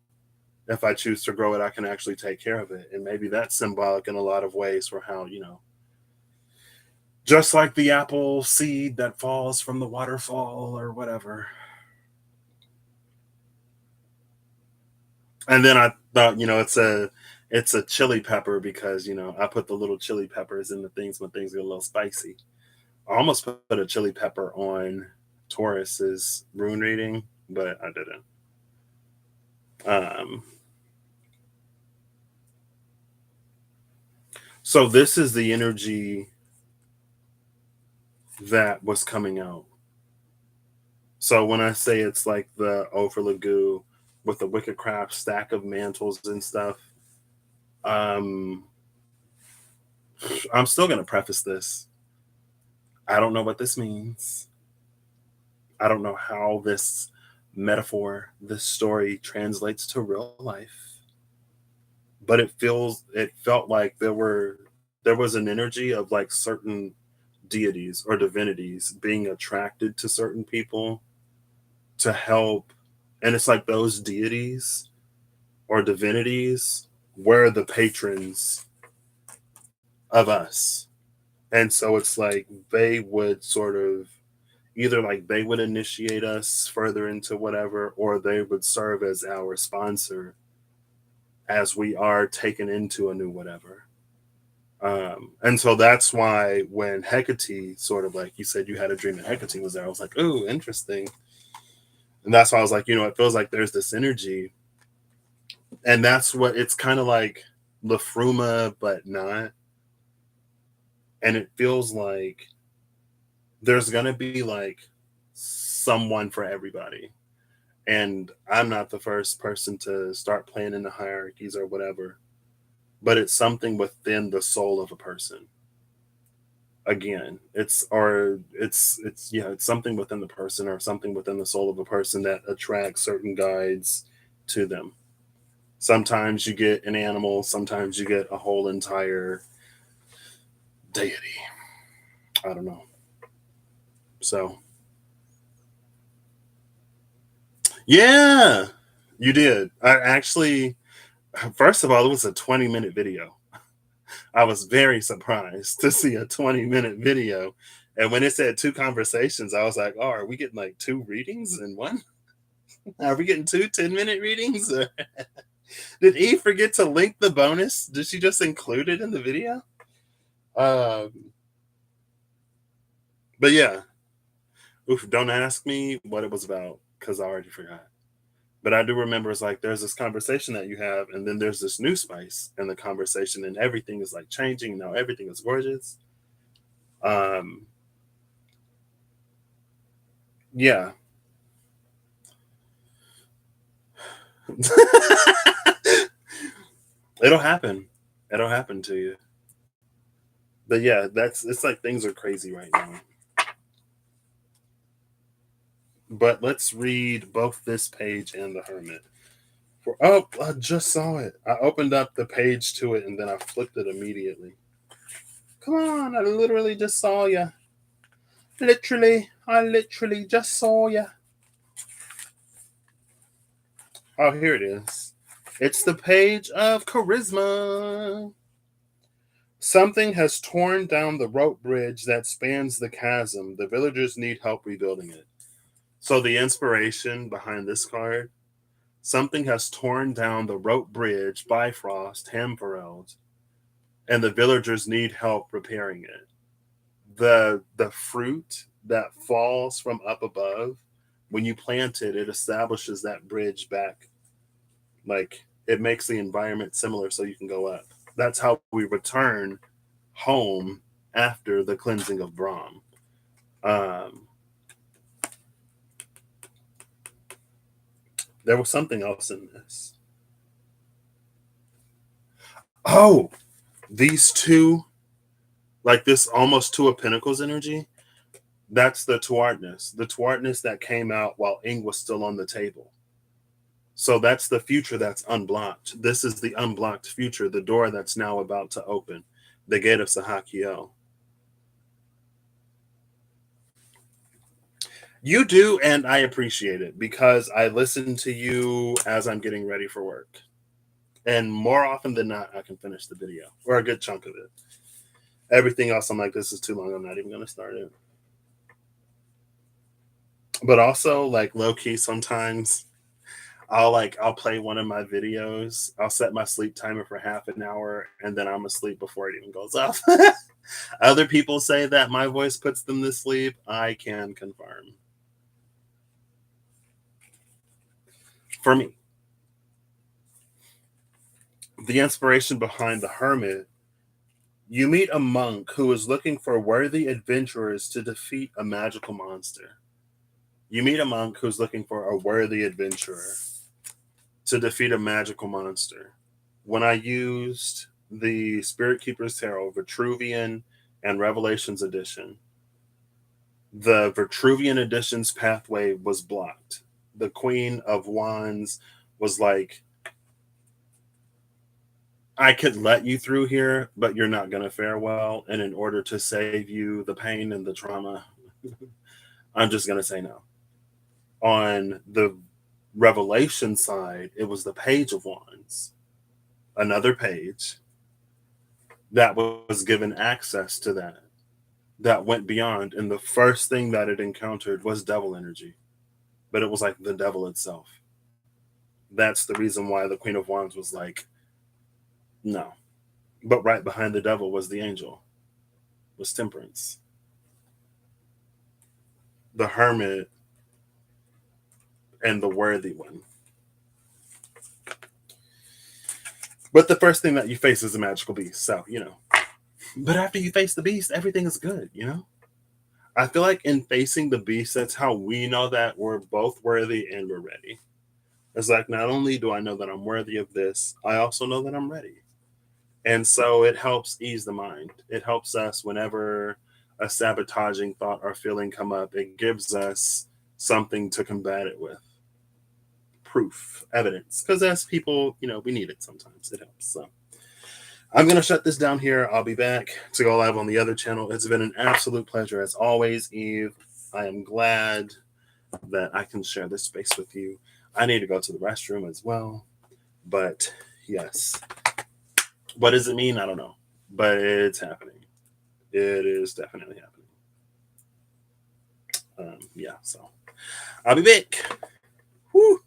if I choose to grow it, I can actually take care of it. And maybe that's symbolic in a lot of ways for how, just like the apple seed that falls from the waterfall or whatever. And then I thought, it's a chili pepper because, I put the little chili peppers in the things when things get a little spicy. I almost put a chili pepper on Taurus's rune reading, but I didn't. Um, so this is the energy that was coming out. So when I say it's like the Overlagoo with the Wicked Craft stack of mantles and stuff, um, I'm still gonna preface this. I don't know what this means. I don't know how this metaphor, this story translates to real life. But it felt like there was an energy of like certain deities or divinities being attracted to certain people to help. And it's like those deities or divinities were the patrons of us. And so it's like they would sort of either like they would initiate us further into whatever, or they would serve as our sponsor as we are taken into a new whatever. And so that's why when Hecate, sort of like you said, you had a dream that Hecate was there, I was like, oh, interesting. And that's why I was like, it feels like there's this energy. And that's what it's kind of like Lafruma, but not. And it feels like there's gonna be like someone for everybody. And I'm not the first person to start planning the hierarchies or whatever, but it's something within the soul of a person. Again, it's something within the person or something within the soul of a person that attracts certain guides to them. Sometimes you get an animal, sometimes you get a whole entire deity. I don't know. So yeah, you did. I actually, first of all, it was a 20-minute video. I was very surprised to see a 20-minute video. And when it said two conversations, I was like, oh, are we getting like two readings in one? Are we getting two 10-minute readings? Did Eve forget to link the bonus? Did she just include it in the video? But yeah, oof, don't ask me what it was about because I already forgot. But I do remember it's like there's this conversation that you have, and then there's this new spice in the conversation, and everything is like changing. Now everything is gorgeous. Um, yeah. It'll happen. It'll happen to you. But yeah, that's it's like things are crazy right now. But let's read both this page and the Hermit. Oh, I just saw it. I opened up the page to it and then I flipped it immediately. Come on, I literally just saw you. I literally just saw you. Oh, here it is. It's the page of charisma. Something has torn down the rope bridge that spans the chasm. The villagers need help rebuilding it. So the inspiration behind this card, something has torn down the rope bridge, Bifrost, Hamfereld, and the villagers need help repairing it. The fruit that falls from up above, when you plant it, it establishes that bridge back. Like it makes the environment similar so you can go up. That's how we return home after the cleansing of Brahm. Um, there was something else in this. Oh, these two, like this almost two of Pentacles energy, that's the Tuartness that came out while Ing was still on the table. So that's the future that's unblocked. This is the unblocked future, the door that's now about to open, the gate of Sahakiel. You do, and I appreciate it because I listen to you as I'm getting ready for work. And more often than not, I can finish the video or a good chunk of it. Everything else, I'm like, this is too long. I'm not even going to start it. But also, like low key, sometimes I'll play one of my videos. I'll set my sleep timer for half an hour, and then I'm asleep before it even goes off. Other people say that my voice puts them to sleep. I can confirm. For me, the inspiration behind the Hermit, you meet a monk who is looking for worthy adventurers to defeat a magical monster. You meet a monk who's looking for a worthy adventurer to defeat a magical monster. When I used the Spirit Keeper's Tarot, Vitruvian and Revelations edition, the Vitruvian edition's pathway was blocked. The Queen of Wands was like, I could let you through here, but you're not going to fare well. And in order to save you the pain and the trauma, I'm just going to say no. On the Revelation side, it was the Page of Wands, another page that was given access to that went beyond. And the first thing that it encountered was devil energy, but it was like the devil itself. That's the reason why the Queen of Wands was like, no. But right behind the devil was the angel, was Temperance. The Hermit and the Worthy One. But the first thing that you face is a magical beast. So, But after you face the beast, everything is good, I feel like in facing the beast, that's how we know that we're both worthy and we're ready. It's like, not only do I know that I'm worthy of this, I also know that I'm ready. And so it helps ease the mind. It helps us whenever a sabotaging thought or feeling come up. It gives us something to combat it with. Proof, evidence. Because as people, we need it sometimes. It helps. So I'm going to shut this down here. I'll be back to go live on the other channel. It's been an absolute pleasure as always, Eve. I am glad that I can share this space with you. I need to go to the restroom as well. But yes. What does it mean? I don't know. But it's happening. It is definitely happening. Yeah, so I'll be back. Woo.